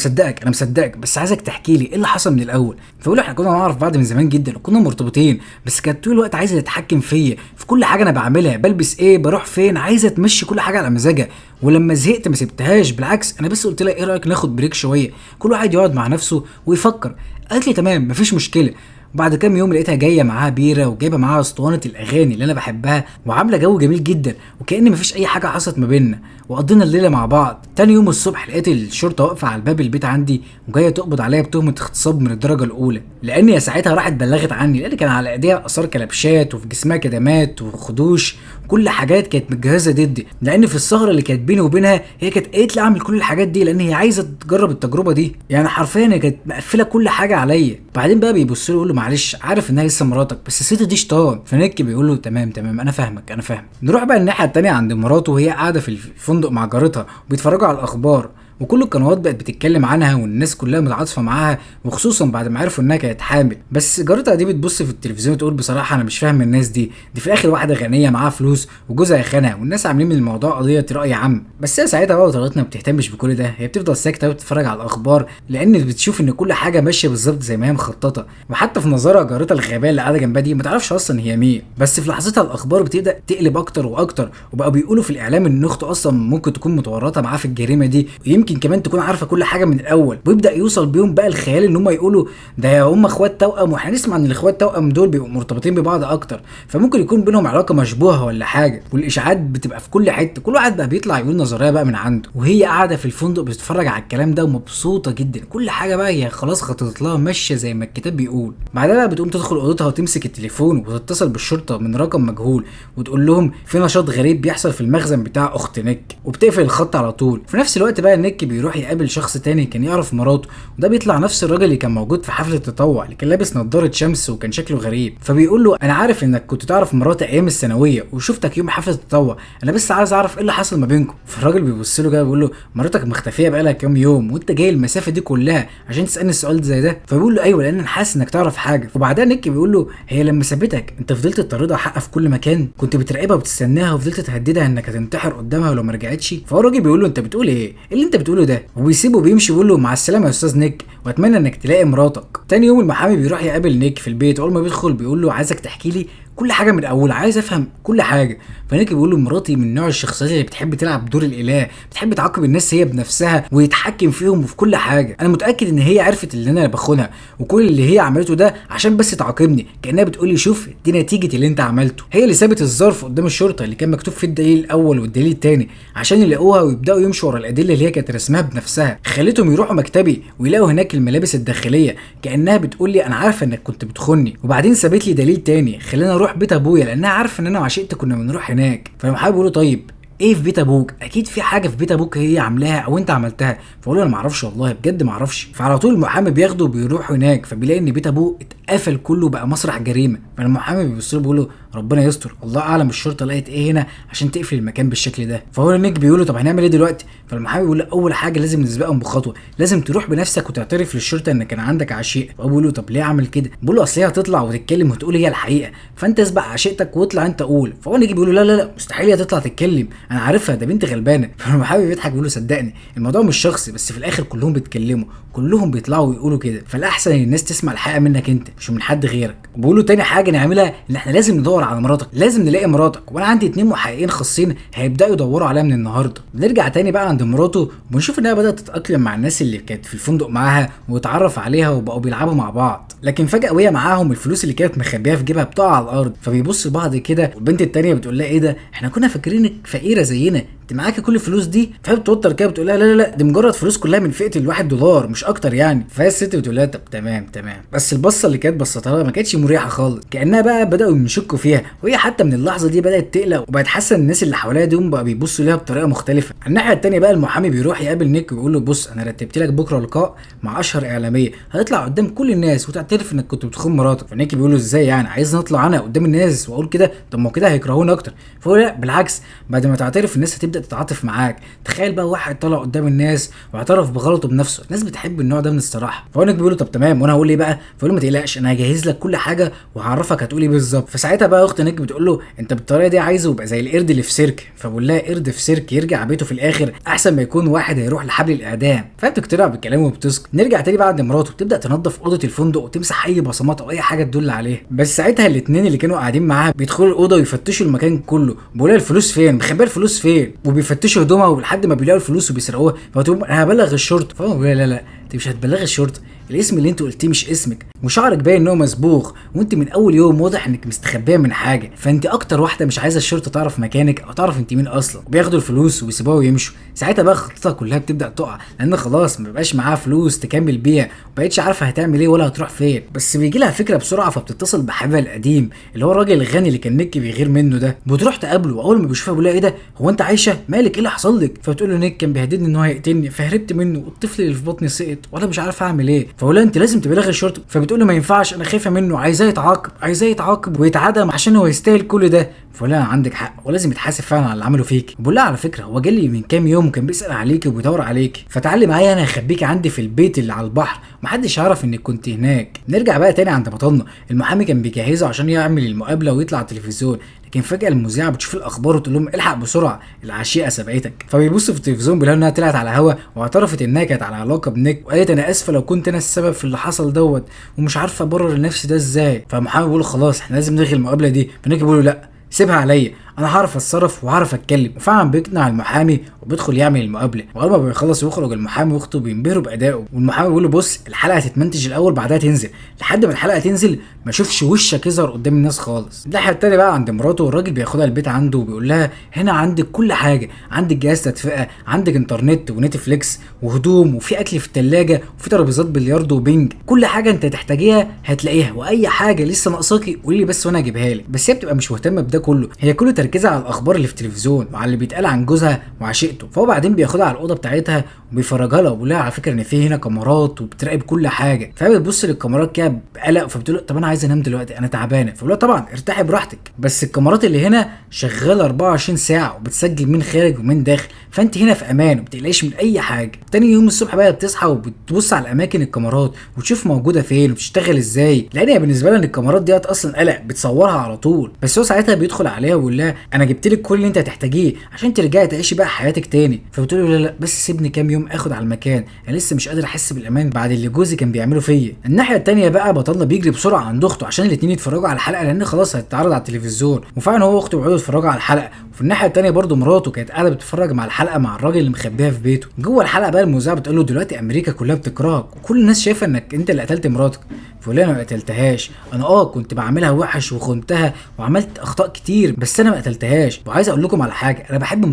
مصدقك بس عايزك تحكي لي ايه اللي حصل من الاول. فبيقول له احنا كنا نعرف بعض من زمان جدا وكنا مرتبطين، بس كانت طول الوقت عايزه تتحكم فيا في كل حاجه انا بعملها، بلبس ايه، بروح فين، عايزه تمشي كل حاجه على مزاجها. ولما زهقت ما سبتهاش، بالعكس انا بس قلت لها ايه رايك ناخد بريك شويه، كل واحد يقعد مع نفسه ويفكر. قالت لي تمام مفيش مشكله. وبعد كام يوم لقيتها جايه معاها بيره وجايبه معاها اسطوانه الاغاني اللي انا بحبها وعامله جو جميل جدا وكأن مفيش اي حاجه حصلت ما بيننا، وقضينا الليله مع بعض. تاني يوم الصبح لقيت الشرطه واقفه على باب البيت عندي وجايه تقبض عليا بتهمه اغتصاب من الدرجه الاولى، لان هي ساعتها راحت بلغت عني، لان كان على ايديها اثار كلبشات وفي جسمها كدمات وخدوش وكل حاجات كانت متجهزه ضدي، لان في السهره اللي كانت بيني وبينها هي كانت قالت لي اعمل كل الحاجات دي لان هي عايزه تجرب التجربه دي. يعني حرفيا هي كانت مقفله كل حاجه عليا. بعدين بقى بيبص له يقول له معلش عارف انها لسه مراتك بس الست دي شيطان. فنيك بيقول له تمام انا فاهمك. نروح بقى الناحيه التانيه عند مراته وهي قاعده في الفندق مع جارتها وبيتفرجوا على الاخبار، وكل القنوات بقت بتتكلم عنها والناس كلها متعاطفه معاها، وخصوصا بعد ما عرفوا انها كانت حامل. بس جارتها دي بتبص في التلفزيون وتقول بصراحه انا مش فاهم الناس دي في الاخر واحده غنيه معاها فلوس وجوزها خانها والناس عاملين من الموضوع قضيه راي عام. بس هي ساعتها بقى وطلعتنا ما بتهتمش بكل ده، هي بتفضل ساكته وبتتفرج على الاخبار لان بتشوف ان كل حاجه ماشيه بالظبط زي ما هي مخططه. وحتى في نظرها جارتها الغبيه اللي قاعده جنبها دي ما تعرفش اصلا هي مين، بس في لحظتها الاخبار بتبدا تقلب اكتر واكتر، وبقوا بيقولوا في الاعلام ان اخته اصلا ممكن تكون متورطه معاه في الجريمه دي، ويمكن كمان تكون عارفه كل حاجه من الاول. ويبدا يوصل بيهم بقى الخيال ان هم يقولوا ده هم اخوات توأم، واحنا نسمع ان الاخوات توأم دول بيبقوا مرتبطين ببعض اكتر، فممكن يكون بينهم علاقه مشبوهه ولا حاجه. والاشاعات بتبقى في كل حته، كل واحد بقى بيطلع يقول نظريه بقى من عنده، وهي قاعده في الفندق بتتفرج على الكلام ده ومبسوطه جدا، كل حاجه بقى هي خلاص خططت لها ماشيه زي ما الكتاب بيقول. بعدها بقى بتقوم تدخل اوضتها وتمسك التليفون وتتصل بالشرطه من رقم مجهول وتقول لهم في نشاط غريب بيحصل في المخزن بتاع اخت نيك، وبتقفل الخط على طول. في نفس الوقت بقى نيك بيروح يقابل شخص تاني كان يعرف مراته، وده بيطلع نفس الراجل اللي كان موجود في حفله التطوع اللي كان لابس نظاره شمس وكان شكله غريب. فبيقول له انا عارف انك كنت تعرف مراتي ايام الثانويه وشفتك يوم حفله التطوع، انا بس عايز اعرف ايه اللي حصل ما بينكم. فالراجل بيبص له كده بيقول له مراتك مختفيه بقالها كام يوم وانت جاي المسافه دي كلها عشان تسالني السؤال ده زي ده؟ فبيقول له ايوه لان انا حاسس انك تعرف حاجه. وبعدها نيك بيقول له هي لما سابتك انت فضلت تطاردها حقها في كل مكان، كنت بتراقبها وبتستناها وفضلت تهددها انك هتنتحر قدامها ولو ما رجعتش؟ فهو الراجل بيقول له انت بتقول ايه اللي انت بتقوله ده، وبيسيبه وبيمشي بيقول له مع السلامه يا استاذ نيك واتمنى انك تلاقي مراتك. تاني يوم المحامي بيروح يقابل نيك في البيت، اول ما بيدخل بيقول له عايزك تحكي لي كل حاجه من الاول، عايز افهم كل حاجه. فنيك بيقول له مراتي من نوع الشخصيات اللي بتحب تلعب دور الاله، بتحب تعاقب الناس هي بنفسها ويتحكم فيهم وفي كل حاجه. انا متاكد ان هي عرفت اللي انا بخونها وكل اللي هي عملته ده عشان بس تعاقبني، كانها بتقول لي شوف دي نتيجه اللي انت عملته. هي اللي سابت الظرف قدام الشرطه اللي كان مكتوب فيه الدليل الاول والدليل الثاني عشان يلاقوها ويبداوا يمشوا ورا الادله اللي هي كانت رسمها بنفسها، خلتهم يروحوا مكتبي ويلاقوا هناك الملابس الداخليه كانها بتقول لي انا عارفه انك كنت بتخوني. وبعدين سابت لي دليل تاني خلينا اروح بيت ابويا لانها عارفه ان انا وعشيقتي كنا بنروح هناك. فالمحامي بيقول له طيب ايه في بيت ابوك؟ اكيد في حاجه في بيت ابوك هي عاملاها او انت عملتها. فقول له انا ما اعرفش والله بجد ما اعرفش. فعلى طول المحامي بياخده وبيروح هناك، فبيلاقي ان بيت ابوه اتقفل كله بقى مسرح جريمه. فالمحامي بيبص له بيقول له ربنا يستر، الله اعلم الشرطه لقيت ايه هنا عشان تقفل المكان بالشكل ده. فهو نيك بيقول له طب هنعمل ايه دلوقتي؟ فالمحامي بيقول له اول حاجه لازم نسبقهم بخطوه، لازم تروح بنفسك وتعترف للشرطه ان كان عندك عشيقه. فهو بيقول له طب ليه اعمل كده؟ بيقول له اصل هي هتطلع وتتكلم وتقول هي الحقيقه، فانت اسبق عشيقتك واطلع انت قول. فهو نيك بيقول له لا مستحيل هي تطلع تتكلم، انا عارفها ده بنت غلبانه. فالمحامي بيضحك بيقول له صدقني الموضوع مش شخصي، بس في الاخر كلهم بيتكلموا كلهم بيطلعوا ويقولوا كده، فالاحسن ان الناس تسمع الحقيقه منك انت مش من حد غيرك. وبيقول له تاني حاجه نعملها ان احنا لازم ندور على مراتك، لازم نلاقي مراتك، وانا عندي 2 محققين خاصين هيبداوا يدوروا عليها من النهارده. نرجع تاني بقى عند مراته ونشوف انها بدات تتاقلم مع الناس اللي كانت في الفندق معاها وتعرف عليها وبقوا بيلعبوا مع بعض، لكن فجاه وهي معاهم الفلوس اللي كانت مخبيها في جيبها بتقع على الارض. فبيبصوا لبعض كده والبنت التانيه بتقول لها ايه ده احنا كنا فاكرينك فقيره زينا، انت معاكي كل الفلوس دي؟ فهي بتوتر كده بتقول لها لا دي مجرد فلوس كلها من فئه $1 مش اكتر يعني. فهي الست بتقول لها طب تمام. بس البصه اللي كانت بصتها لها ما كانتش مريحه خالص، كانها بقى بداوا يشكوا فيها، وهي حتى من اللحظه دي بدات تقلق وبقت حاسه ان الناس اللي حواليها دول بقى بيبصوا ليها بطريقه مختلفه. على الناحيه الثانيه بقى المحامي بيروح يقابل نيك ويقول له بص انا رتبت لك بكره لقاء مع اشهر اعلاميه هتطلع قدام كل الناس وتعترف تعترف انك كنت بتخون مراتك. فنيكي بيقول له ازاي يعني عايز نطلع انا قدام الناس واقول كده؟ طب ما كده هيكرهوني اكتر. فهو لا بالعكس، بعد ما تعترف الناس هتبدا تتعاطف معاك. تخيل بقى واحد طلع قدام الناس واعترف بغلطه بنفسه، الناس بتحب النوع ده من الصراحه. فهو بيقول له طب تمام وانا هقول ايه بقى؟ فيقول له ما تقلقش انا هجهز لك كل حاجه وهعرفك هتقول ايه بالظبط. فساعتها بقى اخت نيك بتقول له انت بالطريقه دي عايزه يبقى زي القرد اللي في سيرك. فبقول لها قرد في سيرك يرجع بيته في الاخر احسن ما يكون واحد هيروح لحبل الاعدام. فبتقتنع بالكلام وبتسكت. نرجع تاني بعد مراته بتبدا تنظف اوضه الفندق وتمسح اي بصمات او اي حاجه تدل عليها. بس ساعتها الاثنين اللي كانوا قاعدين معاها بيدخلوا الاوضه ويفتشوا المكان كله، بيقول لها الفلوس فين؟ مخبيه الفلوس فين؟ وبيفتشوا هدومها ولحد ما بيلاقوا الفلوس وبيسرقوها. فتقول انا هبلغ الشرطه. فهو بيقول لا لا انت مش هتبلغ الشرطه، الاسم اللي انت قلتيه مش اسمك، وشعرك باين ان هو مسبوغ، وانت من اول يوم واضح انك مستخبيه من حاجه، فانت اكتر واحده مش عايزه الشرطه تعرف مكانك او تعرف انت مين اصلا. وبياخدوا الفلوس ويسيبوها ويمشوا. ساعتها بقى خطتها كلها بتبدا تقع لان خلاص ما بقاش معاها فلوس تكمل بيها، وبقتش عارفه هتعمل ايه ولا هتروح فين. بس بيجي لها فكره بسرعه فبتتصل بحبيبها القديم اللي هو الراجل الغني اللي كان نيك بيغير منه ده. بتروح تقابله واول ما بيشوفها بيقول لها ايه ده؟ هو انت عايشه؟ مالك؟ ايه اللي حصل لك؟ فبتقول له نيك كان بيهددني ان هو هيقتلني فهربت منه والطفل اللي في بطني سقط وانا مش عارف اعمل ايه. فقول لها انت لازم تبلغي الشرطه. فبتقول له ما ينفعش انا خايفه منه، عايزاه يتعاقب، عايزاه يتعاقب ويتعدم عشان هو يستاهل كل ده. فقول لها عندك حق ولازم يتحاسب فعلا على اللي عمله فيك. بقول لها على فكره هو جالي من كام يوم وكان بيسال عليكي وبيدور عليكي، فتعالي معايا انا هخبيكي عندي في البيت اللي على البحر ومحدش يعرف انك كنت هناك. نرجع بقى تاني عند بطلنا. المحامي كان بيجهزه عشان يعمل المقابله ويطلع على التلفزيون، لكن فجاه المذيعه بتشوف الاخبار وتقول لهم الحق بسرعه العشيقه سبقتك. فبيبص في التلفزيون بيلاقوا انها طلعت على هوا واعترفت انها كانت على علاقه بنيك، وقالت انا اسفه لو كنت انا السبب في اللي حصل دوت ومش عارفه ابرر لنفسي ده ازاي. فالمحامي بيقول خلاص احنا لازم نلغي المقابله دي. فنيك بيقول له لا سيبها عليا انا هعرف اتصرف وهعرف اتكلم. وفعلا بيقنع المحامي وبيدخل يعمل المقابله، واول ما بيخلص ويخرج المحامي واخته بينبهروا بادائه. والمحامي بيقول له بص الحلقه هتتمنتج الاول بعدها تنزل، لحد ما الحلقه تنزل ما اشوفش وشك يظهر قدام الناس خالص. الناحيه التانيه بقى عند مراته والراجل بياخدها البيت عنده وبيقول لها هنا عندك كل حاجه، عندك جهاز تدفئه، عندك انترنت ونتفليكس وهدوم وفي اكل في الثلاجه وفي ترابيزات بلياردو وبينج، كل حاجه انت تحتاجيها هتلاقيها، واي حاجه لسه ناقصاكي قولي لي بس وانا هجيبها لك. بس هي بتبقى مش مهتمه بده كله، هي كل تركيزها على الاخبار اللي في التلفزيون وعلى اللي بيتقال عن جوزها وعشيقته. فهو بعدين بياخدها على الاوضه بتاعتها وبيفرجها لها وبيقول لها على فكره ان في هنا كاميرات وبتراقب كل حاجه. فهي بتبص للكاميرات كده بقلق فبتقول له طب انا عايزه انام دلوقتي انا تعبانه. فبقول لها طبعا ارتاحي براحتك، بس الكاميرات اللي هنا شغاله 24 ساعه وبتسجل من خارج ومن داخل، فانت هنا في امان وما بتقلقيش من اي حاجه. تاني يوم الصبح بقى بتصحى وبتبص على الاماكن الكاميرات وتشوف موجوده فين وبتشتغل ازاي، لان هي بالنسبه لها ان الكاميرات ديت اصلا قلق بتصورها على طول. بس هو ساعتها بيدخل عليها ويقول لها انا جبت لك كل اللي انت هتحتاجيه عشان ترجعي تعيشي بقى حياتك تاني. فبتقول له لا لا بس سيبني كام يوم اخد على المكان، انا لسه مش قادر احس بالامان بعد اللي جوزي كان بيعمله فيا. الناحيه التانيه بقى بطلنا بيجري بسرعه عند اخته عشان الاثنين يتفرجوا على الحلقه لان خلاص هتتعرض على التلفزيون. وفعلا هو واخته بيقعدوا يتفرجوا على الحلقه، وفي الناحيه التانيه برضه مراته كانت قاعده بتتفرج مع الحلقه مع الراجل اللي مخبيها في بيته. جوه الحلقه بقى المذيعه بتقول له دلوقتي امريكا كلها بتكرهك وكل الناس شايفه انك انت اللي قتلت مراتك. فقول لها انا ما قتلتهاش، انا كنت بعملها وحش وخنتها وعملت اخطاء كتير بس انا ما قتلتهاش. وعايز اقول لكم على حاجه، انا بحب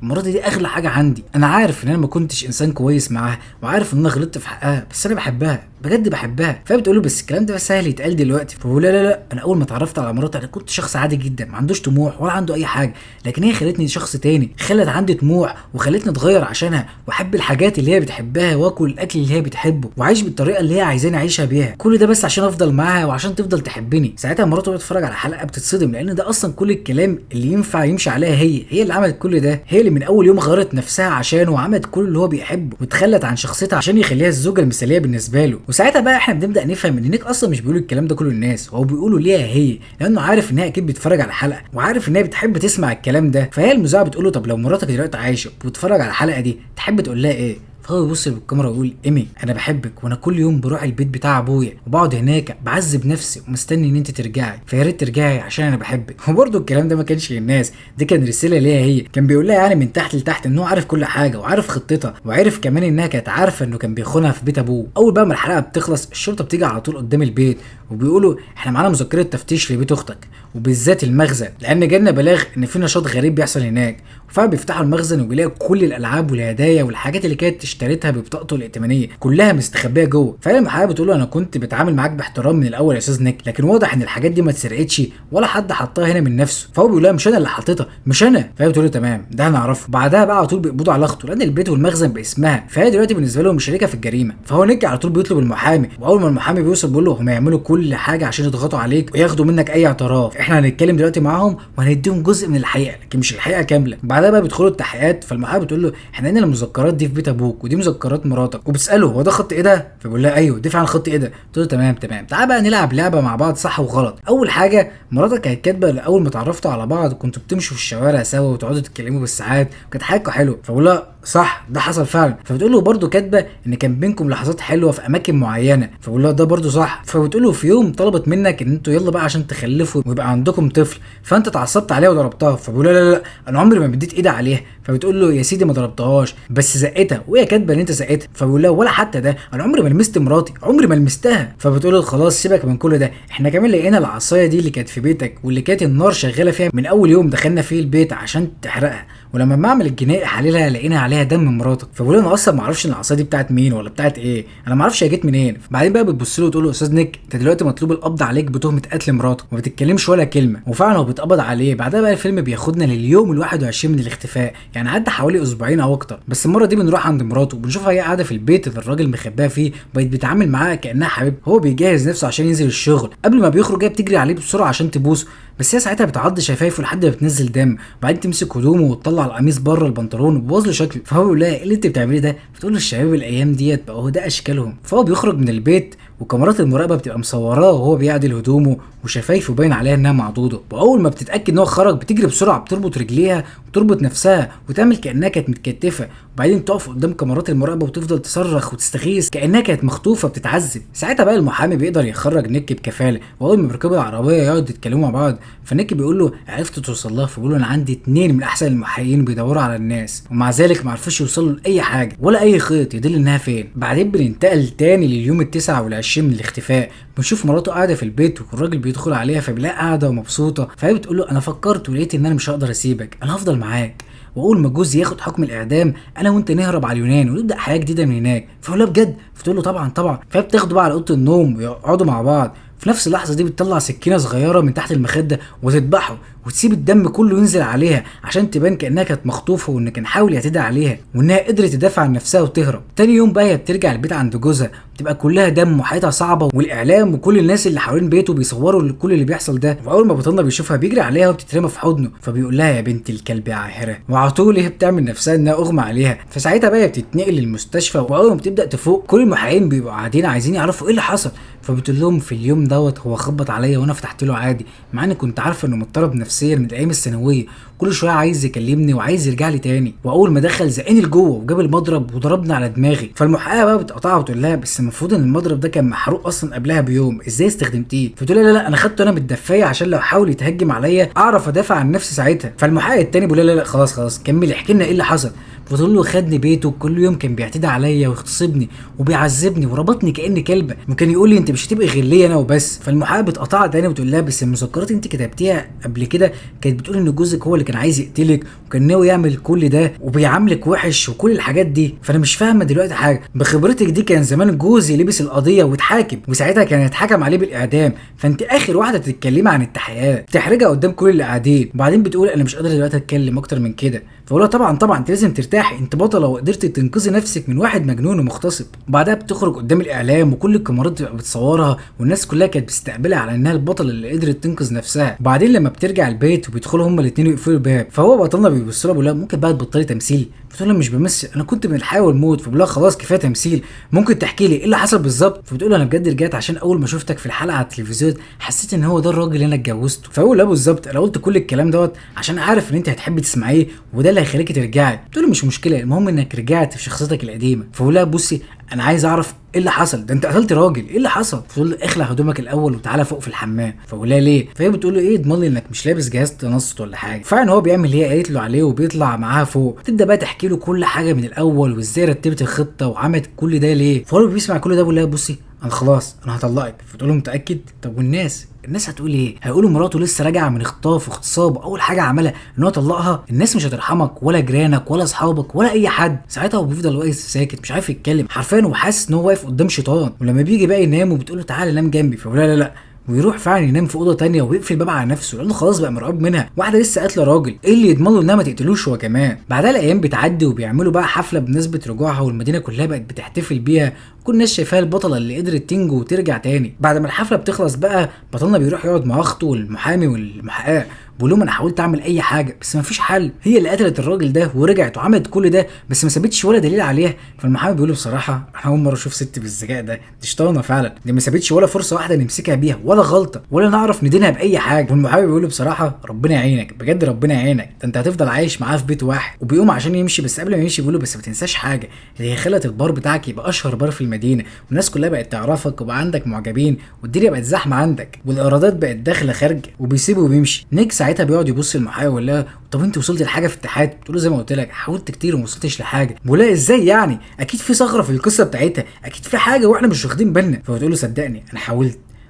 مراتي دي اغلى حاجه عندي. انا عارف ان انا ما كنتش انسان كويس معاها وعارف ان انا غلطت في حقها بس انا بحبها بجد بحبها. فبتقول له بس الكلام ده سهل يتقال دلوقتي. فبقول لا لا لا انا اول ما اتعرفت على مراتي انا كنت شخص عادي جدا ما عندوش طموح ولا عنده اي حاجه، لكن هي خلتني شخص تاني، خلت عندي طموح وخلتني اتغير عشانها واحب الحاجات اللي هي بتحبها واكل الاكل اللي هي بتحبه واعيش بالطريقه اللي هي عايزاني اعيشها بيها، كل ده بس عشان افضل معاها وعشان تفضل تحبني. ساعتها مراته بتتفرج على الحلقه بتتصدم لان ده اصلا كل الكلام اللي ينفع يمشي عليها هي اللي عملت كل ده، هي اللي من اول يوم غيرت نفسها عشانه وعملت كل اللي هو بيحبه وتخلت عن شخصيتها عشان يخليها الزوجه المثاليه بالنسبه له. وساعتها بقى احنا بنبدا نفهم ان نيك اصلا مش بيقول الكلام ده كله للناس، هو بيقوله ليها هي لانه عارف ان هي اكيد بتتفرج على الحلقه وعارف ان هي بتحب تسمع الكلام ده. فهي المذيعه بتقول له طب لو مراتك دلوقتي عايشه وبتتفرج على الحلقه دي تحب تقول لها ايه؟ فهو يبص بالكاميرا ويقول ايمي انا بحبك وانا كل يوم بروح البيت بتاع ابويا وبقعد هناك بعذب نفسي ومستني ان انت ترجعي، فيا ريت ترجعي عشان انا بحبك. وبرده الكلام ده ما كانش للناس، ده كان رساله ليها هي، كان بيقول لها يعني من تحت لتحت ان هو عارف كل حاجه وعارف خطتها وعارف كمان انها كانت عارفه انه كان بيخونها في بيت ابوه. اول بقى ما الحلقه بتخلص الشرطه بتيجي على طول قدام البيت وبيقولوا احنا معانا مذكره تفتيش لبيت اختك وبالذات المخزن لان جالنا بلاغ ان في نشاط غريب بيحصل هناك. فبيفتحوا المخزن وبيلاقوا كل الالعاب والهدايا والحاجات اللي كانت اشتريتها ببطاقته الائتمانيه كلها مستخبيه جوه. فهي المحاميه بتقول له انا كنت بتعامل معاك باحترام من الاول يا استاذ نيك، لكن واضح ان الحاجات دي ما اتسرقتش ولا حد حطها هنا من نفسه. فهو بيقول لها مش انا اللي حطيتها، مش انا. فهي بتقول له تمام ده انا اعرفه. بعدها بقى على طول بيقبضوا على اخته لان البيت والمخزن باسمها، فهي دلوقتي بالنسبه له مشاركه في الجريمه. فهو نيك على طول بيطلب المحامي، واول ما المحامي بيوصل بيقول له هم يعملوا كل حاجه عشان يضغطوا عليك وياخدوا منك اي اعتراف، احنا هنتكلم دلوقتي معاهم وهنديهم جزء من الحقيقه لكن مش الحقيقه كامله. بعدها بقى بيدخلوا التحقيقات، فالمحامي بتقول له احنا لقينا المذكرات دي في بيت ابوك ودي مذكرات مراتك، وبتساله هو ده خط ايه ده؟ فبيقول لها ايوه دي فعلا خط ايه ده. بتقول له تمام تعال بقى نلعب لعبه مع بعض صح وغلط. اول حاجه مراتك كانت كاتبه اول ما اتعرفتوا على بعض كنتوا بتمشوا في الشوارع سوا وتقعدوا تتكلموا بالساعات وكانت حاجه حلوه. فبقول لها صح ده حصل فعلا. فبتقول له برده كاتبه ان كان بينكم لحظات حلوه في اماكن معينه. فبقول لها ده برده صح. فبتقول له في يوم طلبت منك ان انتوا يلا بقى عشان تخلفوا ويبقى عندكم طفل، فانت اتعصبت عليها وضربتها. فبقول لها لا انا عمري ما مديت ايدي عليها. فبتقول له يا سيدي ما ضربتهاش بس زقتها، وهي كاتبه ان انت زقتها. فبقول لها ولا حتى ده، انا عمري ما لمست مراتي، عمري ما لمستها. فبتقول له خلاص سيبك من كل ده، احنا كمان لقينا العصايه دي اللي كانت في بيتك واللي كانت النار شغاله فيها من اول يوم دخلنا فيه البيت عشان تحرقها، ولما المعمل الجنائي حللها لقينا عليها دم مراتك. فبقول انا اصلا ما اعرفش ان العصايه دي بتاعت مين ولا بتاعت ايه، انا ما اعرفش هي جت منين. بعدين بقى بتبص له وتقول له استاذ نيك انت دلوقتي مطلوب القبض عليك بتهمه قتل مراتك، وما بتتكلمش ولا كلمه. وفعلا هو بيتقبض عليه. بعدها بقى الفيلم بياخدنا لليوم ال21 من الاختفاء، يعني عدى حوالي اسبوعين او اكتر. بس المره دي بنروح عند مراته وبنشوفها هي قاعده في البيت اللي الراجل مخباها فيه، بقت بيتعامل معاها كانها حبيبته. هو بيجهز نفسه عشان ينزل الشغل، قبل ما بيخرج هي بتجري عليه بسرعه عشان تبوسه، بس هي ساعتها بتعض شفايفه لحد ما بتنزل دم، وبعدين تمسك هدومه وتطلع القميص بره البنطلون وتبوظ له شكله. فهو بيقول لها ايه اللي انت بتعمليه ده؟ بتقول له الشباب الايام ديت بقى هو ده اشكالهم. فهو بيخرج من البيت وكاميرات المراقبه بتبقى مصوراه وهو بيعدل هدومه وشفايفه باين عليها انها معضوضه. واول ما بتتاكد ان هو خرج بتجري بسرعه بتربط رجليها وتربط نفسها وتعمل كانها كانت متكتفه، وبعدين تقف قدام كاميرات المراقبه وتفضل تصرخ وتستغيث كانها كانت مخطوفه بتتعذب. ساعتها بقى المحامي بيقدر يخرج نيك بكفاله، واول ما بيركبوا العربيه يقعدوا يتكلموا مع بعض. فنيك بيقول له عرفت توصل لها؟ فبيقول له انا عندي 2 من احسن المحققين بيدوروا على الناس، ومع ذلك ما عرفوش يوصلوا لاي حاجه ولا اي خيط يدل انها فين. بعدين بننتقل تاني لليوم ال29 من الاختفاء، بنشوف مراته قاعده في البيت والراجل بيدخل عليها فبيلاقيها قاعده ومبسوطه. فهي بتقول له انا فكرت ولقيت ان انا مش هقدر اسيبك، انا هفضل معاك، واول ما جوزي ياخد حكم الاعدام انا وانت نهرب على اليونان ونبدا حياه جديده من هناك. فقول لها بجد؟ فتقول له طبعا. فبتاخده بقى على اوضه النوم ويقعدوا مع بعض. في نفس اللحظه دي بتطلع سكينه صغيره من تحت المخده وتذبحه وتسيب الدم كله ينزل عليها عشان تبان كانها كانت مخطوفه وان كان حاول يعتدي عليها وانها قدرت تدافع عن نفسها وتهرب. تاني يوم بقى هي بترجع البيت عند جوزها بتبقى كلها دم وحياتها صعبه، والاعلام وكل الناس اللي حوالين بيته بيصوروا كل اللي بيحصل ده. واول ما بطلنا بيشوفها بيجري عليها وبتترمى في حضنه، فبيقول لها يا بنت الكلب يا عاهره، وعلى طول هي بتعمل نفسها انها اغمى عليها. فساعتها بقى بتتنقل للمستشفى، واول ما بتبدا تفوق كل المحققين بيبقوا قاعدين عايزين يعرفوا ايه اللي حصل. فبتقول لهم في اليوم دوت هو خبط عليا وانا فتحت له عادي، مع اني كنت عارفه انه مضطرب نفسيا من الايام الثانويه، كل شويه عايز يكلمني وعايز يرجع لي تاني. واول ما دخل زقني لجوه وجاب المضرب وضربني على دماغي. فالمحققه بقى بتقطعها وتقول لها بس المفروض ان المضرب ده كان محروق اصلا قبلها بيوم، ازاي استخدمتيه؟ فتقول لها لا انا خدته انا بالدفايه عشان لو حاول يتهجم عليا اعرف ادافع عن نفسي ساعتها. فالمحقق التاني بيقول لها لا خلاص كملي احكي لنا ايه اللي حصل. فتقول له خدني بيته كل يوم كان بيعتدي عليا ويغتصبني وبيعذبني وربطني كاني كلبه، وكان يقول لي انت مش هتبقي غير ليا انا وبس. فالمحقق بتقطعها تاني وتقول لها بس المذكرات انت كتبتيها قبل كده كانت بتقول ان جوزك هو اللي كان عايز يقتلك وكان ناوي يعمل كل ده وبيعاملك وحش وكل الحاجات دي، فانا مش فاهمه دلوقتي حاجه. بخبرتك دي كان زمان جوزي لبس القضيه واتحاكم وساعتها كان هيتحكم عليه بالاعدام، فانت اخر واحده تتكلمي عن التحقيقات تحرجها قدام كل اللي قاعدين. وبعدين بتقول انا مش قادره دلوقتي اتكلم اكتر من كده. فقول لها طبعا انت لازم ترتاحي، انت بطله وقدرتي تنقذي نفسك من واحد مجنون ومغتصب. وبعدها بتخرج قدام الاعلام وكل الكاميرات بتبقى بتصورها والناس كلها كانت بتستقبلها على انها البطله اللي قدرت تنقذ نفسها. وبعدين لما بترجع البيت وبيدخلوا هما الاثنين ويقفلوا الباب، فهو بطلنا بيبص لها بيقول لها ممكن بقى تبطلي تمثيل؟ بتقول له مش بمثل، انا كنت من الحياه والموت. فبقول لها خلاص كفايه تمثيل، ممكن تحكي لي ايه اللي حصل بالظبط؟ فبتقول له انا بجد رجعت عشان اول ما شفتك في الحلقه على التلفزيون حسيت ان هو ده الراجل اللي انا اتجوزته. فاقول لا بالظبط انا قلت كل الكلام دوت عشان عارف ان انت هتحبي تسمعيه وده اللي هيخليكي ترجعي. بتقول له مش مشكله، المهم انك رجعت في شخصيتك القديمه. فبقول لها بصي انا عايز اعرف ايه اللي حصل، ده انت قتلت راجل، ايه اللي حصل؟ فتقول له اخلع هدومك الاول وتعالى فوق في الحمام. فبقول لها ليه؟ فهي بتقول له ايه اضمن لي انك مش لابس جهاز تنصت ولا حاجه. فعلا هو بيعمل اللي هي قالت له عليه وبيطلع معاها فوق، تبدا بقى تحكي له كل حاجه من الاول وازاي رتبت الخطه وعملت كل ده ليه. فهو بيسمع كل ده بيقول لها بصي انا خلاص انا هطلقك. فتقول له متاكد؟ طب والناس هتقول ايه؟ هيقولوا مراته لسه راجعه من خطاف واغتصاب، اول حاجه عملها ان هو طلقها. الناس مش هترحمك ولا جيرانك ولا اصحابك ولا اي حد. ساعتها هو بيفضل واقف ساكت مش عارف يتكلم حرفيا، وحاسس ان هو واقف قدام شيطان. ولما بيجي بقى ينام وبتقول له تعالى نام جنبي، فبيقول لا لا لا، ويروح فعلا ينام في اوضه تانية ويقفل الباب على نفسه لانه خلاص بقى مرعوب منها. واحده لسه قاتله راجل، ايه اللي يضمن له انها ما تقتلوش هو كمان؟ بعدها الايام بتعدي وبيعملوا بقى حفله بمناسبه رجوعها، والمدينه كلها بقت بتحتفل بيها، كل الناس شايفاها البطله اللي قدرت تنجو وترجع تاني. بعد ما الحفله بتخلص بقى بطلنا بيروح يقعد مع اخته والمحامي والمحقق، بقول لهم انا حاولت اعمل اي حاجه بس مفيش حل، هي اللي قتلت الراجل ده ورجعت وعملت كل ده بس ما سابتش ولا دليل عليها. فالمحامي بيقول له بصراحه انا اول مره اشوف ست بالذكاء ده، دي شطانه فعلا، دي ما سابتش ولا فرصه واحده نمسكها بيها ولا غلطه ولا نعرف ندينها باي حاجه. والمحامي بيقول له بصراحه ربنا يعينك بجد، ربنا يعينك، ده انت هتفضل عايش معاه في بيت واحد. وبيقوم عشان يمشي بس قبل ما يمشي بيقول له بس ما تنساش حاجه، هي خلت البار بتاعك يبقى اشهر بار في المدينه والناس كلها بقت تعرفك وبقى عندك معجبين والدنيا بقت زحمه عندك والايرادات بقت داخله خارجه. وبيسيبه وبيمشي. نيك ساعتها بيقعد يبص المحامي ويقول لها طب انت وصلت لحاجه في اتحاد؟ بتقول له زي ما قلت لك حاولت كتير وما وصلتش لحاجه. بيقول لها ازاي يعني؟ اكيد في ثغره في القصه بتاعتها، اكيد في حاجه واحنا مش واخدين بالنا. فبتقول له صدقني انا